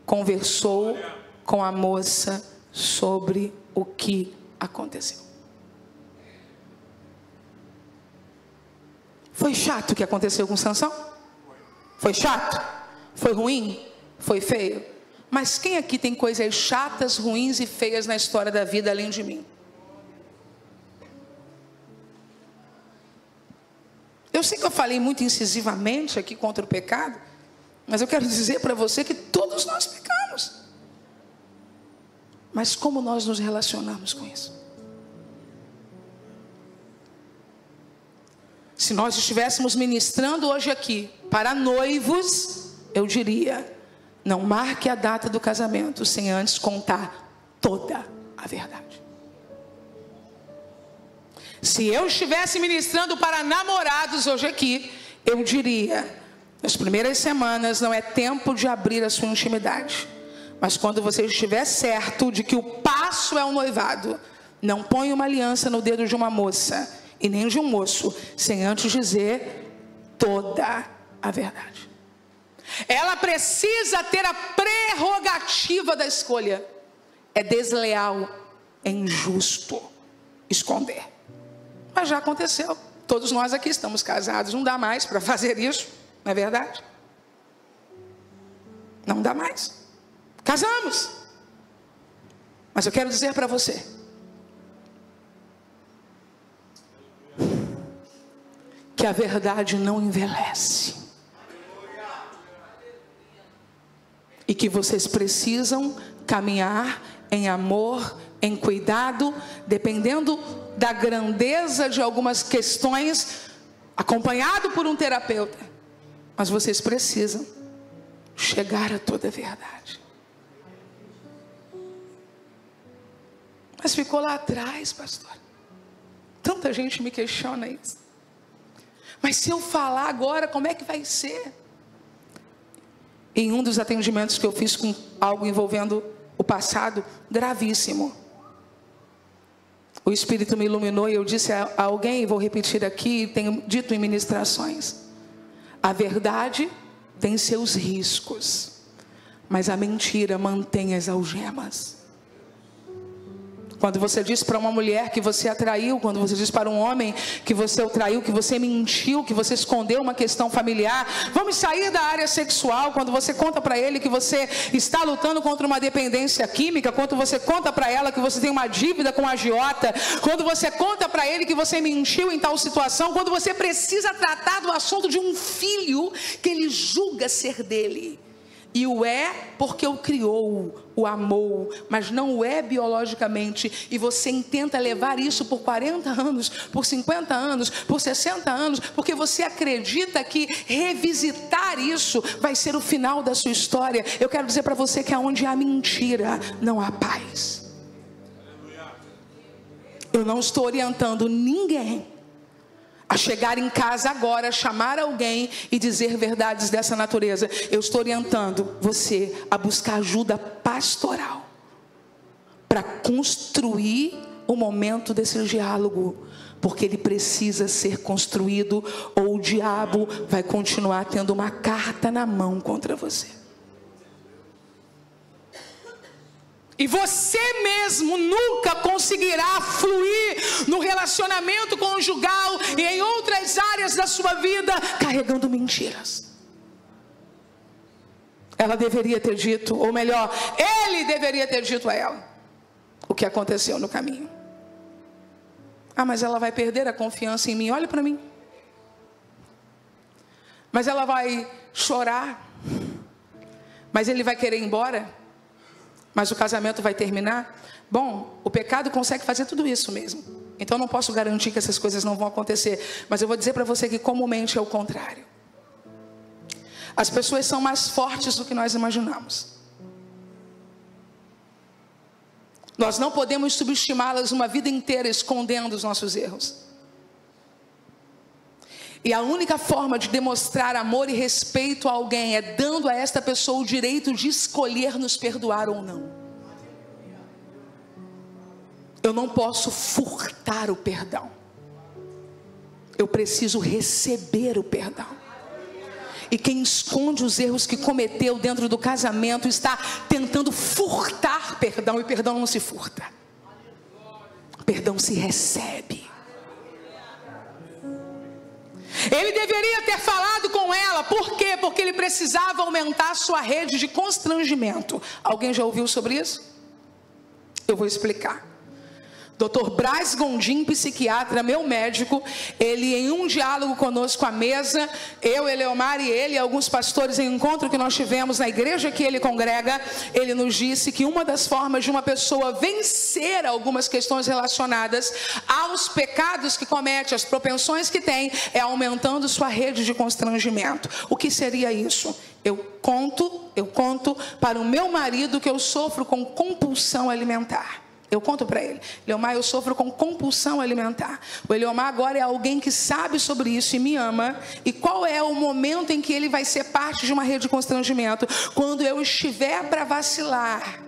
conversou com a moça sobre o que aconteceu. Foi chato o que aconteceu com Sansão? Foi chato? Foi ruim? Foi feio? Mas quem aqui tem coisas chatas, ruins e feias na história da vida além de mim? Eu sei que eu falei muito incisivamente aqui contra o pecado, mas eu quero dizer para você que todos nós pecamos. Mas como nós nos relacionamos com isso? Se nós estivéssemos ministrando hoje aqui para noivos, eu diria, não marque a data do casamento sem antes contar toda a verdade. Se eu estivesse ministrando para namorados hoje aqui, eu diria, nas primeiras semanas não é tempo de abrir a sua intimidade. Mas quando você estiver certo de que o passo é o noivado, não ponha uma aliança no dedo de uma moça e nem de um moço, sem antes dizer toda a verdade. Ela precisa ter a prerrogativa da escolha. É desleal, é injusto esconder. Mas já aconteceu. Todos nós aqui estamos casados. Não dá mais para fazer isso, não é verdade? Não dá mais. Casamos. Mas eu quero dizer para você que a verdade não envelhece. E que vocês precisam caminhar em amor, em cuidado, dependendo da grandeza de algumas questões, acompanhado por um terapeuta. Mas vocês precisam chegar a toda a verdade. Mas ficou lá atrás, pastor. Tanta gente me questiona isso. Mas se eu falar agora, como é que vai ser? Em um dos atendimentos que eu fiz com algo envolvendo o passado, gravíssimo, o Espírito me iluminou e eu disse a alguém, vou repetir aqui, tenho dito em ministrações: a verdade tem seus riscos, mas a mentira mantém as algemas. Quando você diz para uma mulher que você a traiu, quando você diz para um homem que você o traiu, que você mentiu, que você escondeu uma questão familiar, vamos sair da área sexual. Quando você conta para ele que você está lutando contra uma dependência química, quando você conta para ela que você tem uma dívida com a agiota, quando você conta para ele que você mentiu em tal situação, quando você precisa tratar do assunto de um filho que ele julga ser dele, e o é porque o criou, o amou, mas não o é biologicamente, e você tenta levar isso por 40 anos, por 50 anos, por 60 anos, porque você acredita que revisitar isso vai ser o final da sua história. Eu quero dizer para você que aonde há mentira, não há paz. Eu não estou orientando ninguém a chegar em casa agora, chamar alguém e dizer verdades dessa natureza. Eu estou orientando você a buscar ajuda pastoral para construir o momento desse diálogo, porque ele precisa ser construído, ou o diabo vai continuar tendo uma carta na mão contra você. E você mesmo nunca conseguirá fluir no relacionamento conjugal e em outras áreas da sua vida carregando mentiras. Ela deveria ter dito, ou melhor, ele deveria ter dito a ela o que aconteceu no caminho. Ah, mas ela vai perder a confiança em mim. Olha para mim. Mas ela vai chorar. Mas ele vai querer ir embora. Mas o casamento vai terminar? Bom, o pecado consegue fazer tudo isso mesmo. Então não posso garantir que essas coisas não vão acontecer. Mas eu vou dizer para você que comumente é o contrário. As pessoas são mais fortes do que nós imaginamos. Nós não podemos subestimá-las uma vida inteira escondendo os nossos erros. E a única forma de demonstrar amor e respeito a alguém é dando a esta pessoa o direito de escolher nos perdoar ou não. Eu não posso furtar o perdão. Eu preciso receber o perdão. E quem esconde os erros que cometeu dentro do casamento está tentando furtar perdão, e perdão não se furta. Perdão se recebe. Ele deveria ter falado com ela. Por quê? Porque ele precisava aumentar a sua rede de constrangimento. Alguém já ouviu sobre isso? Eu vou explicar. Dr. Braz Gondim, psiquiatra, meu médico, ele em um diálogo conosco à mesa, eu, Eleomar e ele, alguns pastores, em um encontro que nós tivemos na igreja que ele congrega, ele nos disse que uma das formas de uma pessoa vencer algumas questões relacionadas aos pecados que comete, às propensões que tem, é aumentando sua rede de constrangimento. O que seria isso? Eu conto para o meu marido que eu sofro com compulsão alimentar. Eu conto para ele: Eleomar, eu sofro com compulsão alimentar. O Eleomar agora é alguém que sabe sobre isso e me ama. E qual é o momento em que ele vai ser parte de uma rede de constrangimento? Quando eu estiver para vacilar,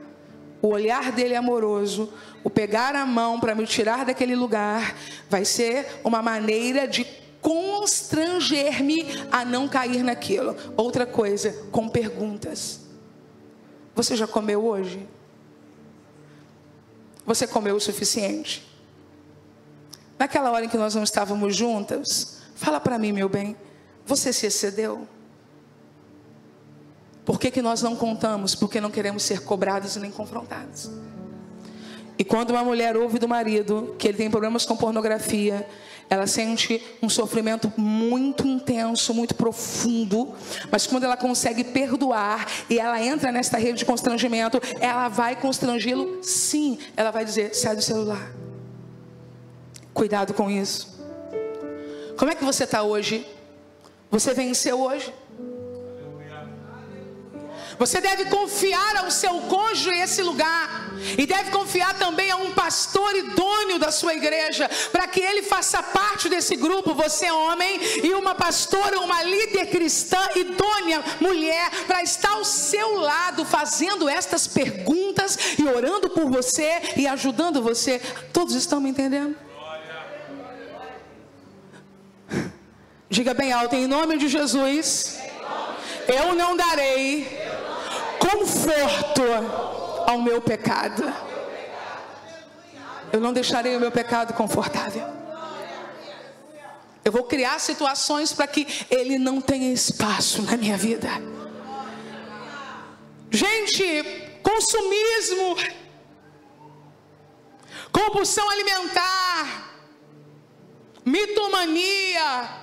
o olhar dele amoroso, o pegar a mão para me tirar daquele lugar, vai ser uma maneira de constranger-me a não cair naquilo. Outra coisa, com perguntas. Você já comeu hoje? Você comeu o suficiente? Naquela hora em que nós não estávamos juntas, fala para mim, meu bem, você se excedeu? Por que nós não contamos? Porque não queremos ser cobrados e nem confrontados. E quando uma mulher ouve do marido que ele tem problemas com pornografia, ela sente um sofrimento muito intenso, muito profundo. Mas quando ela consegue perdoar e ela entra nesta rede de constrangimento, ela vai constrangê-lo, sim. Ela vai dizer: sai do celular. Cuidado com isso. Como é que você está hoje? Você venceu hoje? Você deve confiar ao seu cônjuge esse lugar. E deve confiar também a um pastor idôneo da sua igreja, para que ele faça parte desse grupo. Você é homem, e uma pastora, uma líder cristã idônea, mulher, para estar ao seu lado, fazendo estas perguntas e orando por você e ajudando você. Todos estão me entendendo? Diga bem alto: em nome de Jesus, eu não darei conforto ao meu pecado. Eu não deixarei o meu pecado confortável. Eu vou criar situações para que ele não tenha espaço na minha vida. Gente, consumismo, compulsão alimentar, mitomania,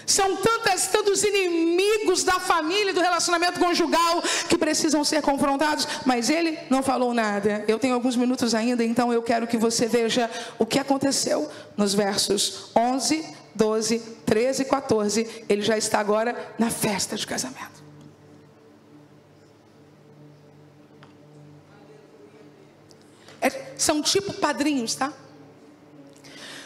são tantos inimigos da família e do relacionamento conjugal que precisam ser confrontados. Mas ele não falou nada. Eu tenho alguns minutos ainda, então eu quero que você veja o que aconteceu nos versos 11, 12, 13 e 14. Ele já está agora na festa de casamento. São tipo padrinhos, tá?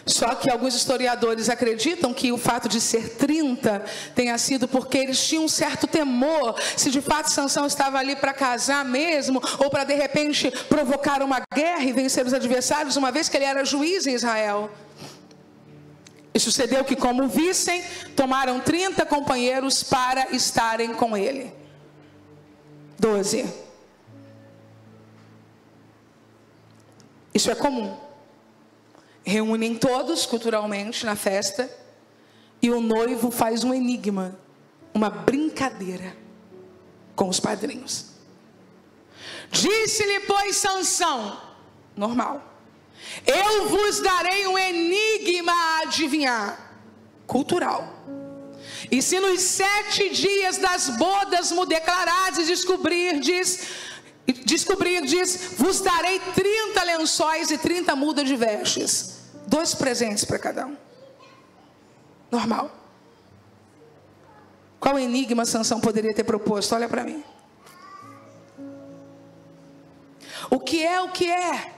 Só que alguns historiadores acreditam que o fato de ser 30 tenha sido porque eles tinham um certo temor se de fato Sansão estava ali para casar mesmo, ou para de repente provocar uma guerra e vencer os adversários, uma vez que ele era juiz em Israel. E sucedeu que, como vissem, tomaram 30 companheiros para estarem com ele. 12. Isso é comum. Reúnem todos culturalmente na festa, e o noivo faz um enigma, uma brincadeira com os padrinhos. Disse-lhe, pois, Sansão, normal: eu vos darei um enigma a adivinhar, cultural. E se nos 7 dias das bodas me declarardes e descobrirdes, vos darei 30 lençóis e 30 mudas de vestes. 2 presentes para cada um. Normal. Qual enigma Sansão poderia ter proposto? Olha para mim. O que é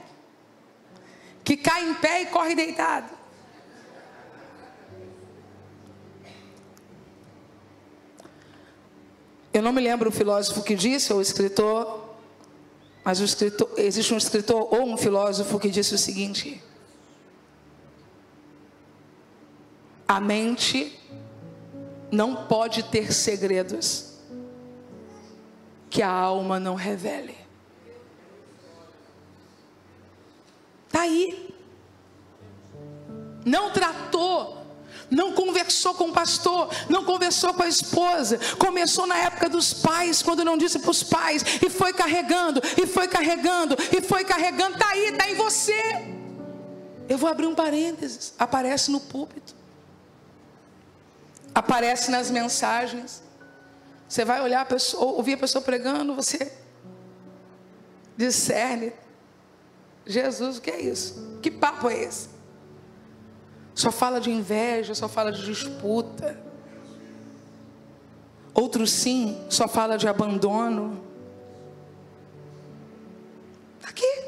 que cai em pé e corre deitado? Eu não me lembro o filósofo que disse, ou o escritor, mas existe um escritor ou um filósofo que disse o seguinte: a mente não pode ter segredos que a alma não revele. Está aí. Não tratou, não conversou com o pastor, não conversou com a esposa. Começou na época dos pais, quando não disse para os pais, e foi carregando, e foi carregando, e foi carregando. Está aí, está em você. Eu vou abrir um parênteses. Aparece no púlpito, aparece nas mensagens. Você vai olhar a pessoa, ouvir a pessoa pregando, você discerne: Jesus, o que é isso? Que papo é esse? Só fala de inveja, só fala de disputa. Outros sim, só fala de abandono. Aqui.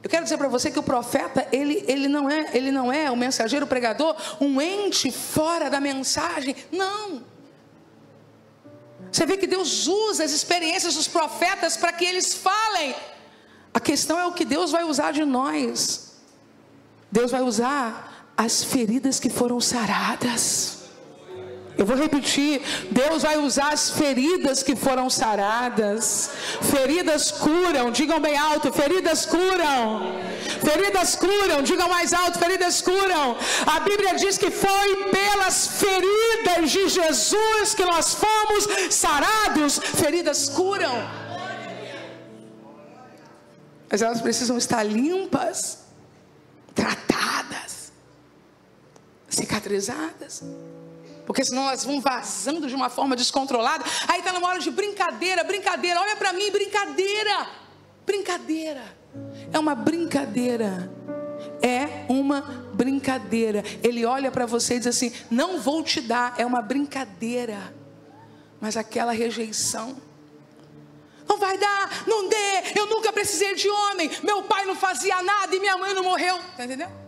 Eu quero dizer para você que o profeta, ele não é o mensageiro, o pregador, um ente fora da mensagem. Não. Você vê que Deus usa as experiências dos profetas para que eles falem. A questão é o que Deus vai usar de nós. Deus vai usar as feridas que foram saradas. Eu vou repetir: Deus vai usar as feridas que foram saradas. Feridas curam, digam bem alto: feridas curam. Feridas curam, digam mais alto: feridas curam. A Bíblia diz que foi pelas feridas de Jesus que nós fomos sarados. Feridas curam, mas elas precisam estar limpas, tratadas, cicatrizadas. Porque senão elas vão vazando de uma forma descontrolada. Aí está numa hora de brincadeira. Olha para mim, brincadeira. É uma brincadeira. Ele olha para você e diz assim: não vou te dar. É uma brincadeira. Mas aquela rejeição, não vai dar, não dê, eu nunca precisei de homem, meu pai não fazia nada e minha mãe não morreu, está entendendo?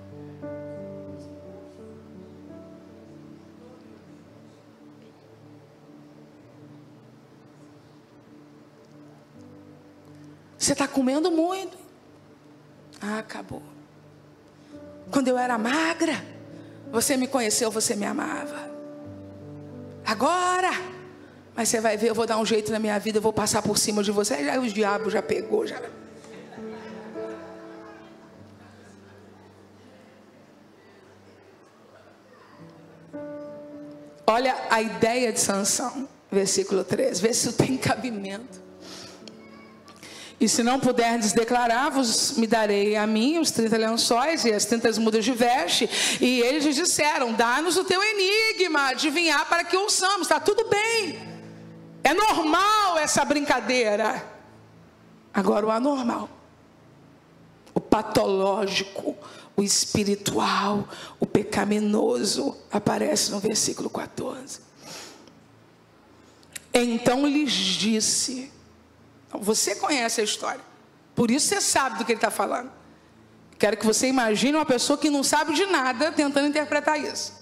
Você está comendo muito. Ah, acabou. Quando eu era magra, você me conheceu, você me amava. Agora, mas você vai ver, eu vou dar um jeito na minha vida, eu vou passar por cima de você. Já o diabo já pegou, já. Olha a ideia de Sansão, versículo 13. Vê se tem cabimento. E se não puderdes declarar-vos, me darei a mim os 30 lençóis e as 30 mudas de veste. E eles lhes disseram: dá-nos o teu enigma, adivinhar para que ouçamos. Está tudo bem, é normal essa brincadeira. Agora o anormal, o patológico, o espiritual, o pecaminoso aparece no versículo 14. Então lhes disse. Você conhece a história, por isso você sabe do que ele está falando. Quero que você imagine uma pessoa que não sabe de nada tentando interpretar isso.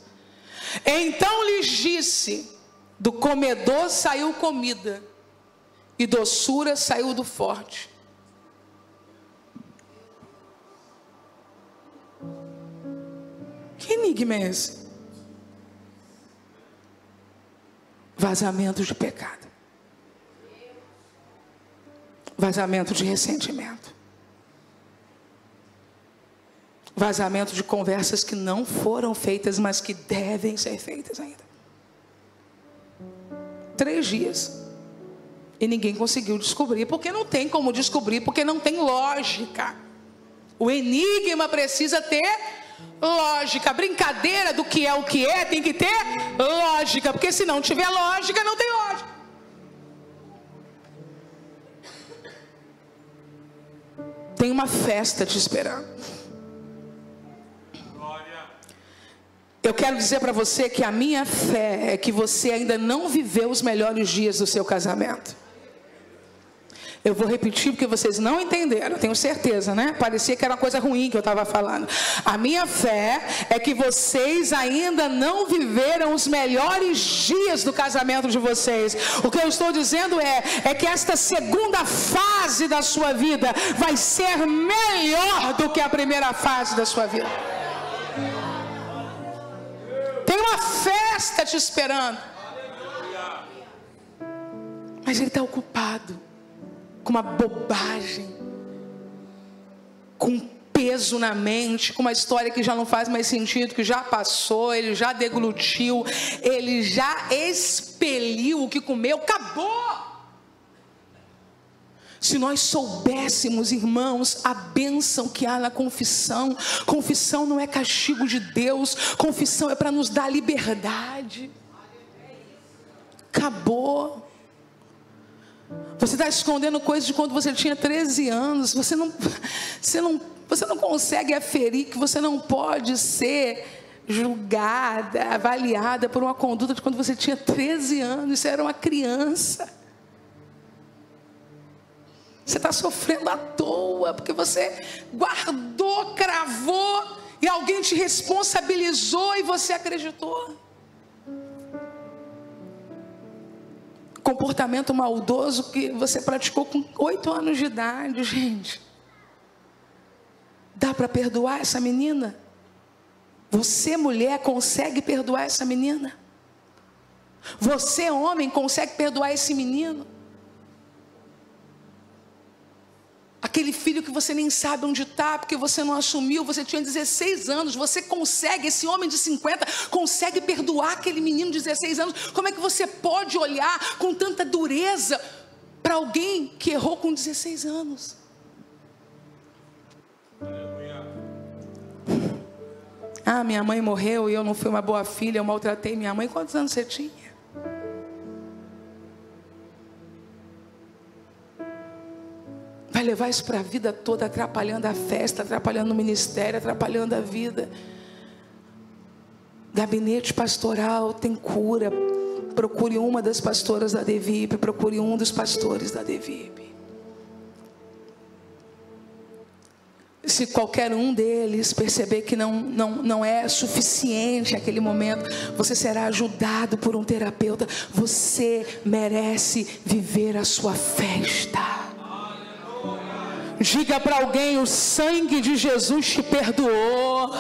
Então lhes disse: do comedor saiu comida, e doçura saiu do forte. Que enigma é esse? Vazamento de pecado, vazamento de ressentimento, vazamento de conversas que não foram feitas, mas que devem ser feitas ainda. 3 dias. E ninguém conseguiu descobrir, porque não tem como descobrir, porque não tem lógica. O enigma precisa ter lógica. A brincadeira do que é o que é tem que ter lógica, porque se não tiver lógica, não tem lógica. Tem uma festa te esperando. Eu quero dizer para você que a minha fé é que você ainda não viveu os melhores dias do seu casamento. Eu vou repetir porque vocês não entenderam, tenho certeza, né? Parecia que era uma coisa ruim que eu estava falando. A minha fé é que vocês ainda não viveram os melhores dias do casamento de vocês. O que eu estou dizendo é que esta segunda fase da sua vida vai ser melhor do que a primeira fase da sua vida. Tem uma festa te esperando. Mas ele está ocupado com uma bobagem, com um peso na mente, com uma história que já não faz mais sentido, que já passou, ele já deglutiu, ele já expeliu o que comeu, acabou. Se nós soubéssemos, irmãos, a bênção que há na confissão. Confissão não é castigo de Deus, confissão é para nos dar liberdade. Acabou. Você está escondendo coisas de quando você tinha 13 anos. Você não consegue aferir que você não pode ser julgada, avaliada por uma conduta de quando você tinha 13 anos. Você era uma criança. Você está sofrendo à toa, porque você guardou, cravou, e alguém te responsabilizou e você acreditou. Comportamento maldoso que você praticou com 8 anos de idade, gente. Dá para perdoar essa menina? Você, mulher, consegue perdoar essa menina? Você, homem, consegue perdoar esse menino? Aquele filho que você nem sabe onde está, porque você não assumiu, você tinha 16 anos, você consegue, esse homem de 50, consegue perdoar aquele menino de 16 anos. Como é que você pode olhar com tanta dureza para alguém que errou com 16 anos? Ah, minha mãe morreu e eu não fui uma boa filha, eu maltratei minha mãe. Quantos anos você tinha? Vai levar isso para a vida toda, atrapalhando a festa, atrapalhando o ministério, atrapalhando a vida. Gabinete pastoral tem cura, procure uma das pastoras da DEVIP, procure um dos pastores da DEVIP. Se qualquer um deles perceber que não é suficiente aquele momento, você será ajudado por um terapeuta. Você merece viver a sua festa. Diga para alguém: o sangue de Jesus te perdoou.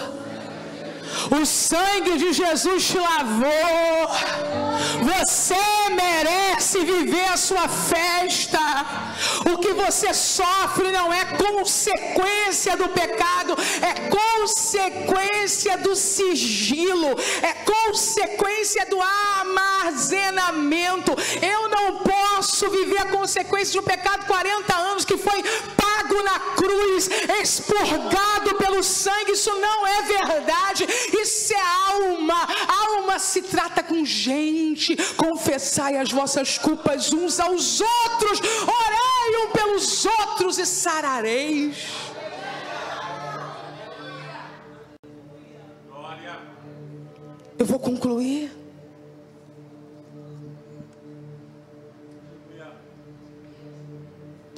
O sangue de Jesus te lavou. Você merece viver a sua festa. O que você sofre não é consequência do pecado, é consequência do sigilo, é consequência do armazenamento. Eu não posso viver a consequência de um pecado 40 anos que foi pago na cruz, expurgado pelo sangue. Isso não é verdade. Isso é alma. Alma se trata com gente. Confessai as vossas culpas uns aos outros, orai um pelos outros e sarareis. Eu vou concluir.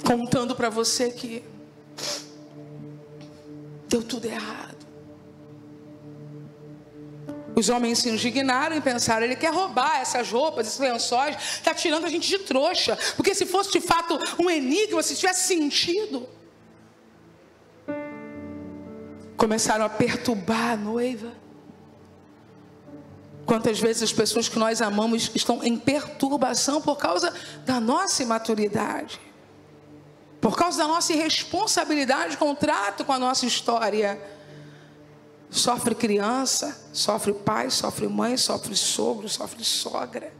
Contando para você que deu tudo errado. Os homens se indignaram e pensaram: ele quer roubar essas roupas, esses lençóis, está tirando a gente de trouxa. Porque se fosse de fato um enigma, se tivesse sentido. Começaram a perturbar a noiva. Quantas vezes as pessoas que nós amamos estão em perturbação por causa da nossa imaturidade, por causa da nossa irresponsabilidade com o trato com a nossa história. Sofre criança, sofre pai, sofre mãe, sofre sogro, sofre sogra.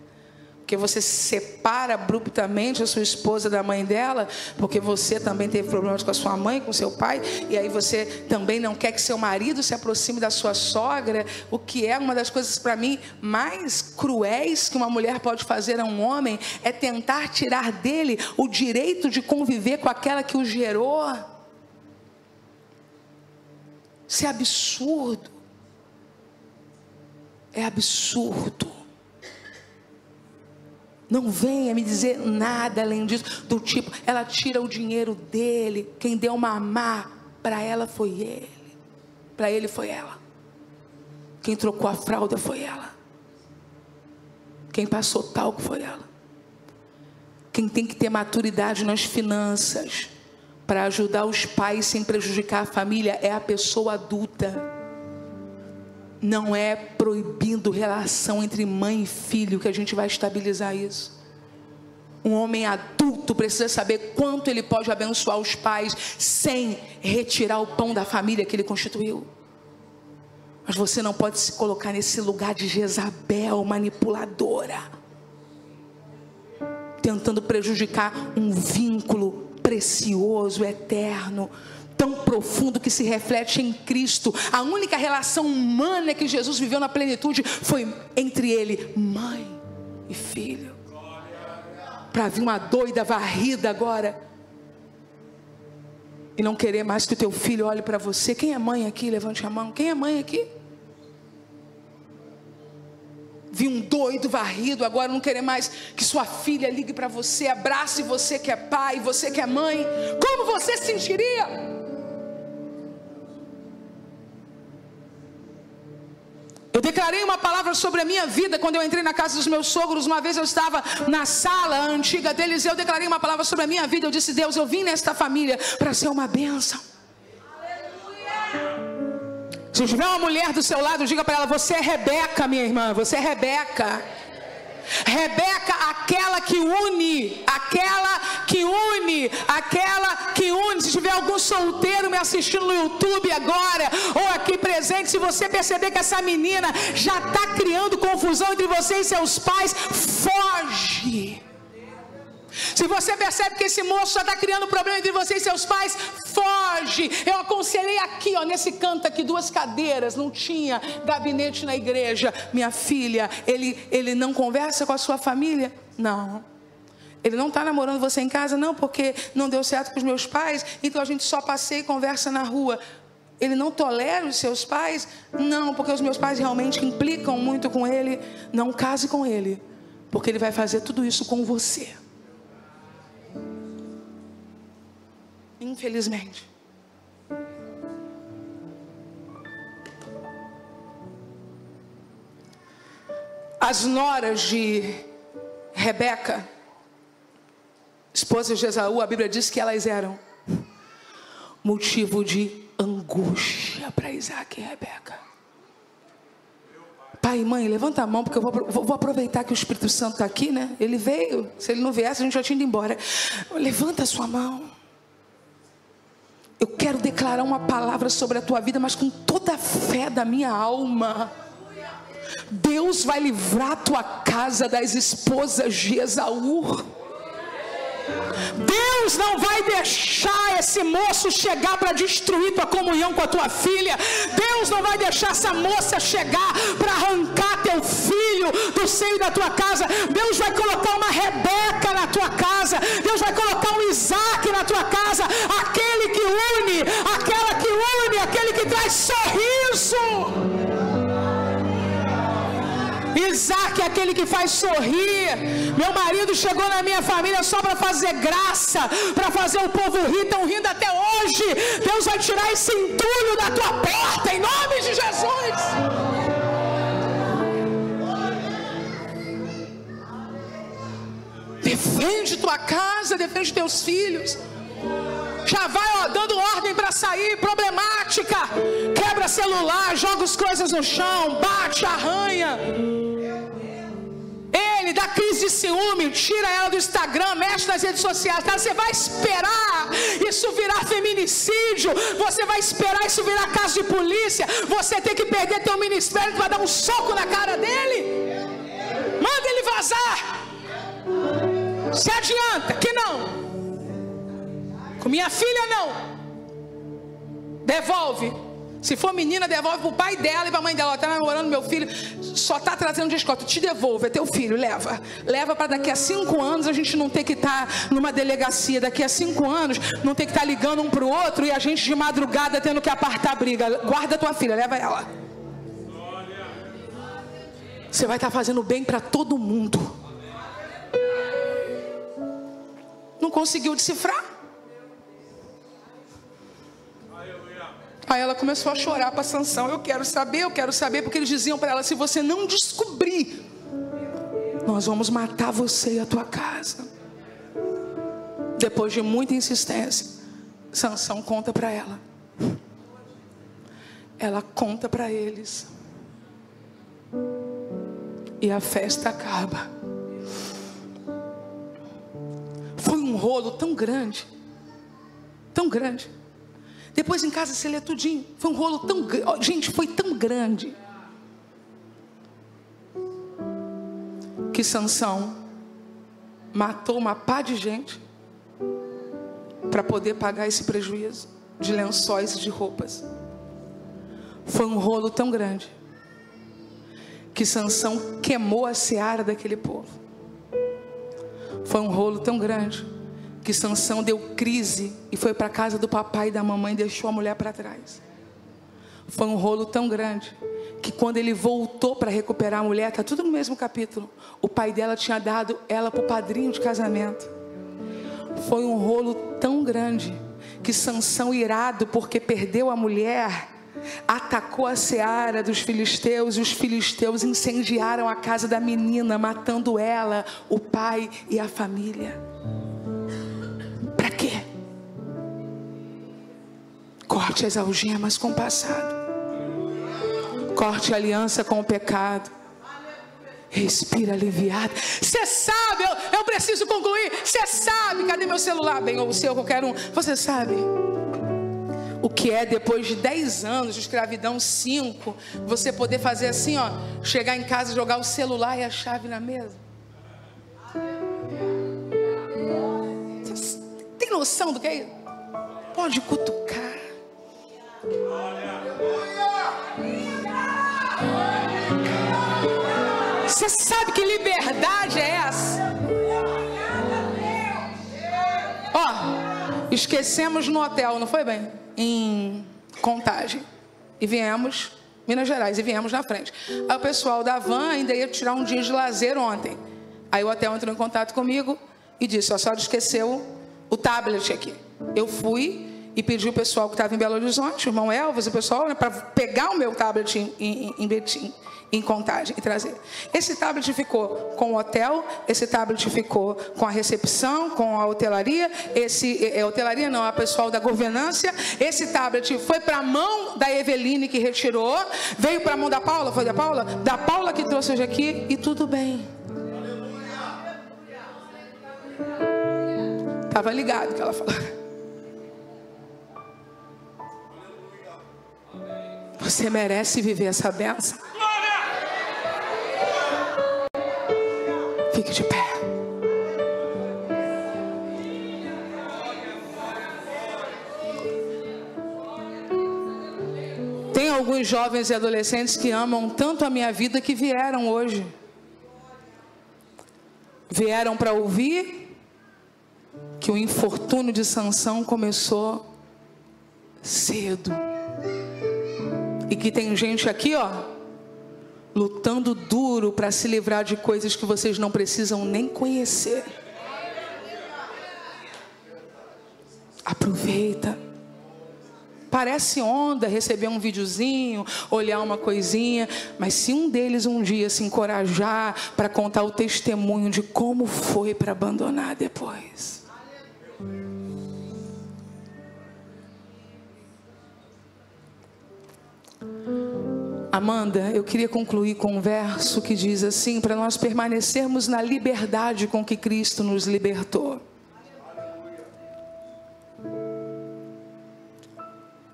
Porque você separa abruptamente a sua esposa da mãe dela, porque você também teve problemas com a sua mãe, com seu pai, e aí você também não quer que seu marido se aproxime da sua sogra, o que é uma das coisas para mim mais cruéis que uma mulher pode fazer a um homem, é tentar tirar dele o direito de conviver com aquela que o gerou. Isso é absurdo. É absurdo. Não venha me dizer nada além disso, do tipo: ela tira o dinheiro dele, quem deu mamar para ela foi ele, para ele foi ela, quem trocou a fralda foi ela, quem passou talco foi ela. Quem tem que ter maturidade nas finanças para ajudar os pais sem prejudicar a família é a pessoa adulta. Não é proibindo relação entre mãe e filho que a gente vai estabilizar isso. Um homem adulto precisa saber quanto ele pode abençoar os pais sem retirar o pão da família que ele constituiu. Mas você não pode se colocar nesse lugar de Jezabel manipuladora, tentando prejudicar um vínculo precioso, eterno, tão profundo, que se reflete em Cristo. A única relação humana que Jesus viveu na plenitude foi entre ele, mãe e filho. Para vir uma doida varrida agora e não querer mais que o teu filho olhe para você. Quem é mãe aqui? Levante a mão. Quem é mãe aqui? Vi um doido varrido agora, não querer mais que sua filha ligue para você, abrace você que é pai, você que é mãe. Como você se sentiria? Eu declarei uma palavra sobre a minha vida quando eu entrei na casa dos meus sogros. Uma vez eu estava na sala antiga deles e eu declarei uma palavra sobre a minha vida. Eu disse: Deus, eu vim nesta família para ser uma bênção. Se tiver uma mulher do seu lado, diga para ela: você é Rebeca, minha irmã, você é Rebeca. Rebeca, aquela que une, aquela que une, aquela que une. Se tiver algum solteiro me assistindo no YouTube agora, ou aqui presente, se você perceber que essa menina já está criando confusão entre você e seus pais, foge. Se você percebe que esse moço já está criando problema entre você e seus pais, foge. Eu aconselhei aqui, ó, nesse canto aqui, 2 cadeiras, não tinha gabinete na igreja. Minha filha, ele não conversa com a sua família? Não. Ele não está namorando você em casa? Não, porque não deu certo com os meus pais, então a gente só passeia e conversa na rua. Ele não tolera os seus pais? Não, porque os meus pais realmente implicam muito com ele. Não case com ele, porque Ele vai fazer tudo isso com você. Infelizmente. As noras de Rebeca, esposa de Esaú, a Bíblia diz que elas eram motivo de angústia para Isaac e Rebeca. Pai e mãe, levanta a mão, porque eu vou aproveitar que o Espírito Santo está aqui, né? Ele veio, se ele não viesse a gente já tinha ido embora. Levanta a sua mão. Eu quero declarar uma palavra sobre a tua vida, mas com toda a fé da minha alma. Deus vai livrar a tua casa das esposas de Esaú. Deus não vai deixar esse moço chegar para destruir tua comunhão com a tua filha. Deus não vai deixar essa moça chegar para arrancar teu filho do seio da tua casa. Deus vai colocar uma Rebeca na tua casa. Deus vai colocar um Isaac na tua casa. Aquele que une, aquela que une, aquele que traz sorriso. Isaac é aquele que faz sorrir. Meu marido chegou na minha família só para fazer graça, para fazer o povo rir. Estão rindo até hoje. Deus vai tirar esse entulho da tua porta, em nome de Jesus. Defende tua casa, defende teus filhos. Já vai dando ordem para sair, problemática. Quebra celular, joga as coisas no chão, bate, arranha. Ele dá crise de ciúme, tira ela do Instagram, mexe nas redes sociais. Você vai esperar isso virar feminicídio? Você vai esperar isso virar caso de polícia? Você tem que perder teu ministério para dar um soco na cara dele? Manda ele vazar. Se adianta que não. Com minha filha não. Devolve. Se for menina, devolve para o pai dela e para a mãe dela. Está namorando meu filho, só está trazendo desconto. Te devolve, é teu filho, leva. Leva para daqui a 5 anos a gente não ter que estar numa delegacia. Daqui a 5 anos não ter que estar ligando um para o outro e a gente de madrugada tendo que apartar a briga. Guarda tua filha, leva ela. Você vai estar fazendo bem para todo mundo. Não conseguiu decifrar? Aí ela começou a chorar para Sansão. Eu quero saber, porque eles diziam para ela: se você não descobrir, nós vamos matar você e a tua casa. Depois de muita insistência, Sansão conta para ela. Ela conta para eles. E a festa acaba. Foi um rolo tão grande, tão grande. Depois em casa você lê tudinho. Foi um rolo tão grande. Gente, foi tão grande que Sansão matou uma pá de gente para poder pagar esse prejuízo de lençóis e de roupas. Foi um rolo tão grande que Sansão queimou a seara daquele povo. Foi um rolo tão grande que Sansão deu crise e foi para a casa do papai e da mamãe e deixou a mulher para trás. Foi um rolo tão grande que quando ele voltou para recuperar a mulher, está tudo no mesmo capítulo, o pai dela tinha dado ela para o padrinho de casamento. Foi um rolo tão grande que Sansão, irado porque perdeu a mulher, atacou a seara dos filisteus, e os filisteus incendiaram a casa da menina, matando ela, o pai e a família. Para quê? Corte as algemas com o passado. Corte a aliança com o pecado. Respira aliviado. Você sabe, eu preciso concluir. Você sabe, cadê meu celular? Bem, ou o seu, qualquer um. Você sabe o que é depois de 10 anos de escravidão, 5, você poder fazer assim, ó, chegar em casa, jogar o celular e a chave na mesa? Tem noção do que é isso? Pode cutucar. Você sabe que liberdade é essa? Ó, esquecemos no hotel, não foi bem? Em Contagem. E viemos, Minas Gerais, e viemos na frente. Aí o pessoal da van ainda ia tirar um dia de lazer ontem. Aí o hotel entrou em contato comigo e disse: a senhora esqueceu o tablet aqui. Eu fui e pedi o pessoal que estava em Belo Horizonte, o irmão Elvis, o pessoal, né, para pegar o meu tablet em Betim, em Contagem, e trazer. Esse tablet ficou com o hotel, esse tablet ficou com a recepção, com a hotelaria, hotelaria não, a pessoal da governança. Esse tablet foi para a mão da Eveline, que retirou, veio para a mão da Paula, foi da Paula? Da Paula que trouxe hoje aqui, e tudo bem. Estava ligado que ela falou. Você merece viver essa bênção. Fique de pé. Tem alguns jovens e adolescentes que amam tanto a minha vida que vieram hoje. Vieram para ouvir que o infortúnio de Sansão começou cedo. E que tem gente aqui, ó, lutando duro para se livrar de coisas que vocês não precisam nem conhecer. Aproveita. Parece onda receber um videozinho, olhar uma coisinha, mas se um deles um dia se encorajar para contar o testemunho de como foi para abandonar depois. Amanda, eu queria concluir com um verso que diz assim, para nós permanecermos na liberdade com que Cristo nos libertou.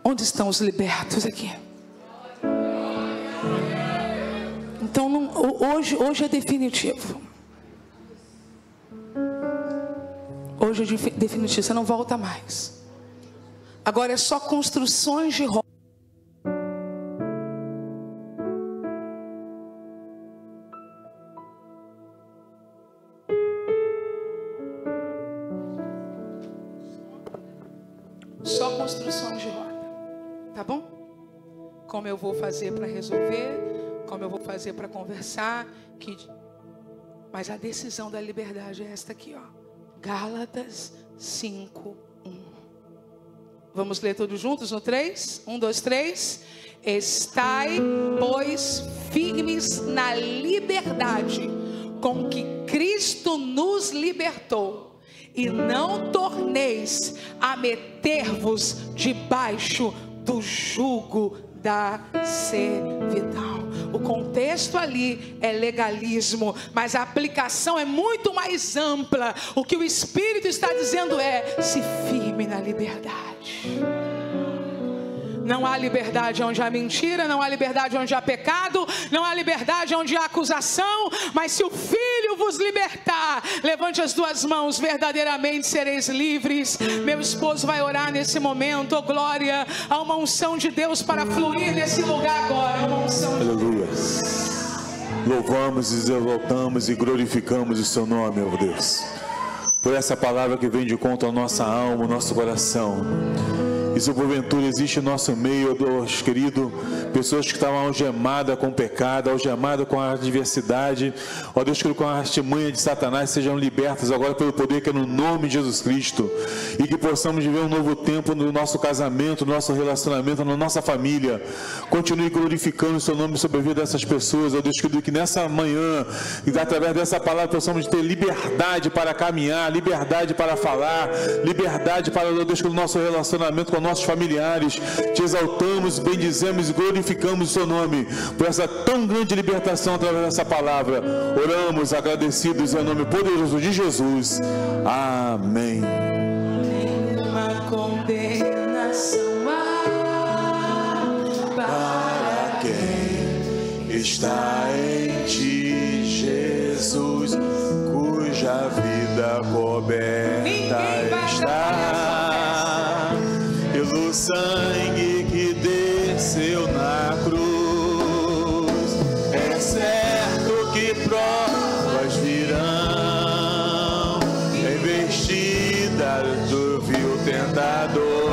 Onde estão os libertos aqui? Então, hoje é definitivo. Hoje é definitivo, você não volta mais. Agora é só construções de rocha. Só construções de roda, tá bom? Como eu vou fazer para resolver, como eu vou fazer para conversar, mas a decisão da liberdade é esta aqui, ó. Gálatas 5:1. Vamos ler todos juntos no 3? 1, 2, 3. Estai, pois, firmes na liberdade com que Cristo nos libertou. E não torneis a meter-vos debaixo do jugo da servidão. O contexto ali é legalismo, mas a aplicação é muito mais ampla. O que o Espírito está dizendo é: se firme na liberdade. Não há liberdade onde há mentira, não há liberdade onde há pecado, não há liberdade onde há acusação, mas se o Filho vos libertar, levante as duas mãos, verdadeiramente sereis livres. Meu esposo vai orar nesse momento, oh glória, há uma unção de Deus para fluir nesse lugar agora, uma unção de Aleluia. Deus. Louvamos, exaltamos e glorificamos o seu nome, ó Deus, por essa palavra que vem de conta à nossa alma, ao nosso coração. E se porventura existe em nosso meio, Deus querido, pessoas que estavam algemadas com o pecado, algemadas com a adversidade, ó Deus querido, com a artimanha de Satanás, sejam libertas agora pelo poder que é no nome de Jesus Cristo, e que possamos viver um novo tempo no nosso casamento, no nosso relacionamento, na nossa família. Continue glorificando o seu nome sobre a vida dessas pessoas, ó Deus querido, que nessa manhã, e através dessa palavra, possamos ter liberdade para caminhar, liberdade para falar, liberdade para, ó Deus querido, o nosso relacionamento com nossos familiares. Te exaltamos, bendizemos e glorificamos o seu nome por essa tão grande libertação através dessa palavra. Oramos agradecidos em nome poderoso de Jesus. Amém. Nenhuma condenação para quem está em ti, Jesus, cuja vida coberta está pelo sangue que desceu na cruz. É certo que provas virão, investidas do vil tentador.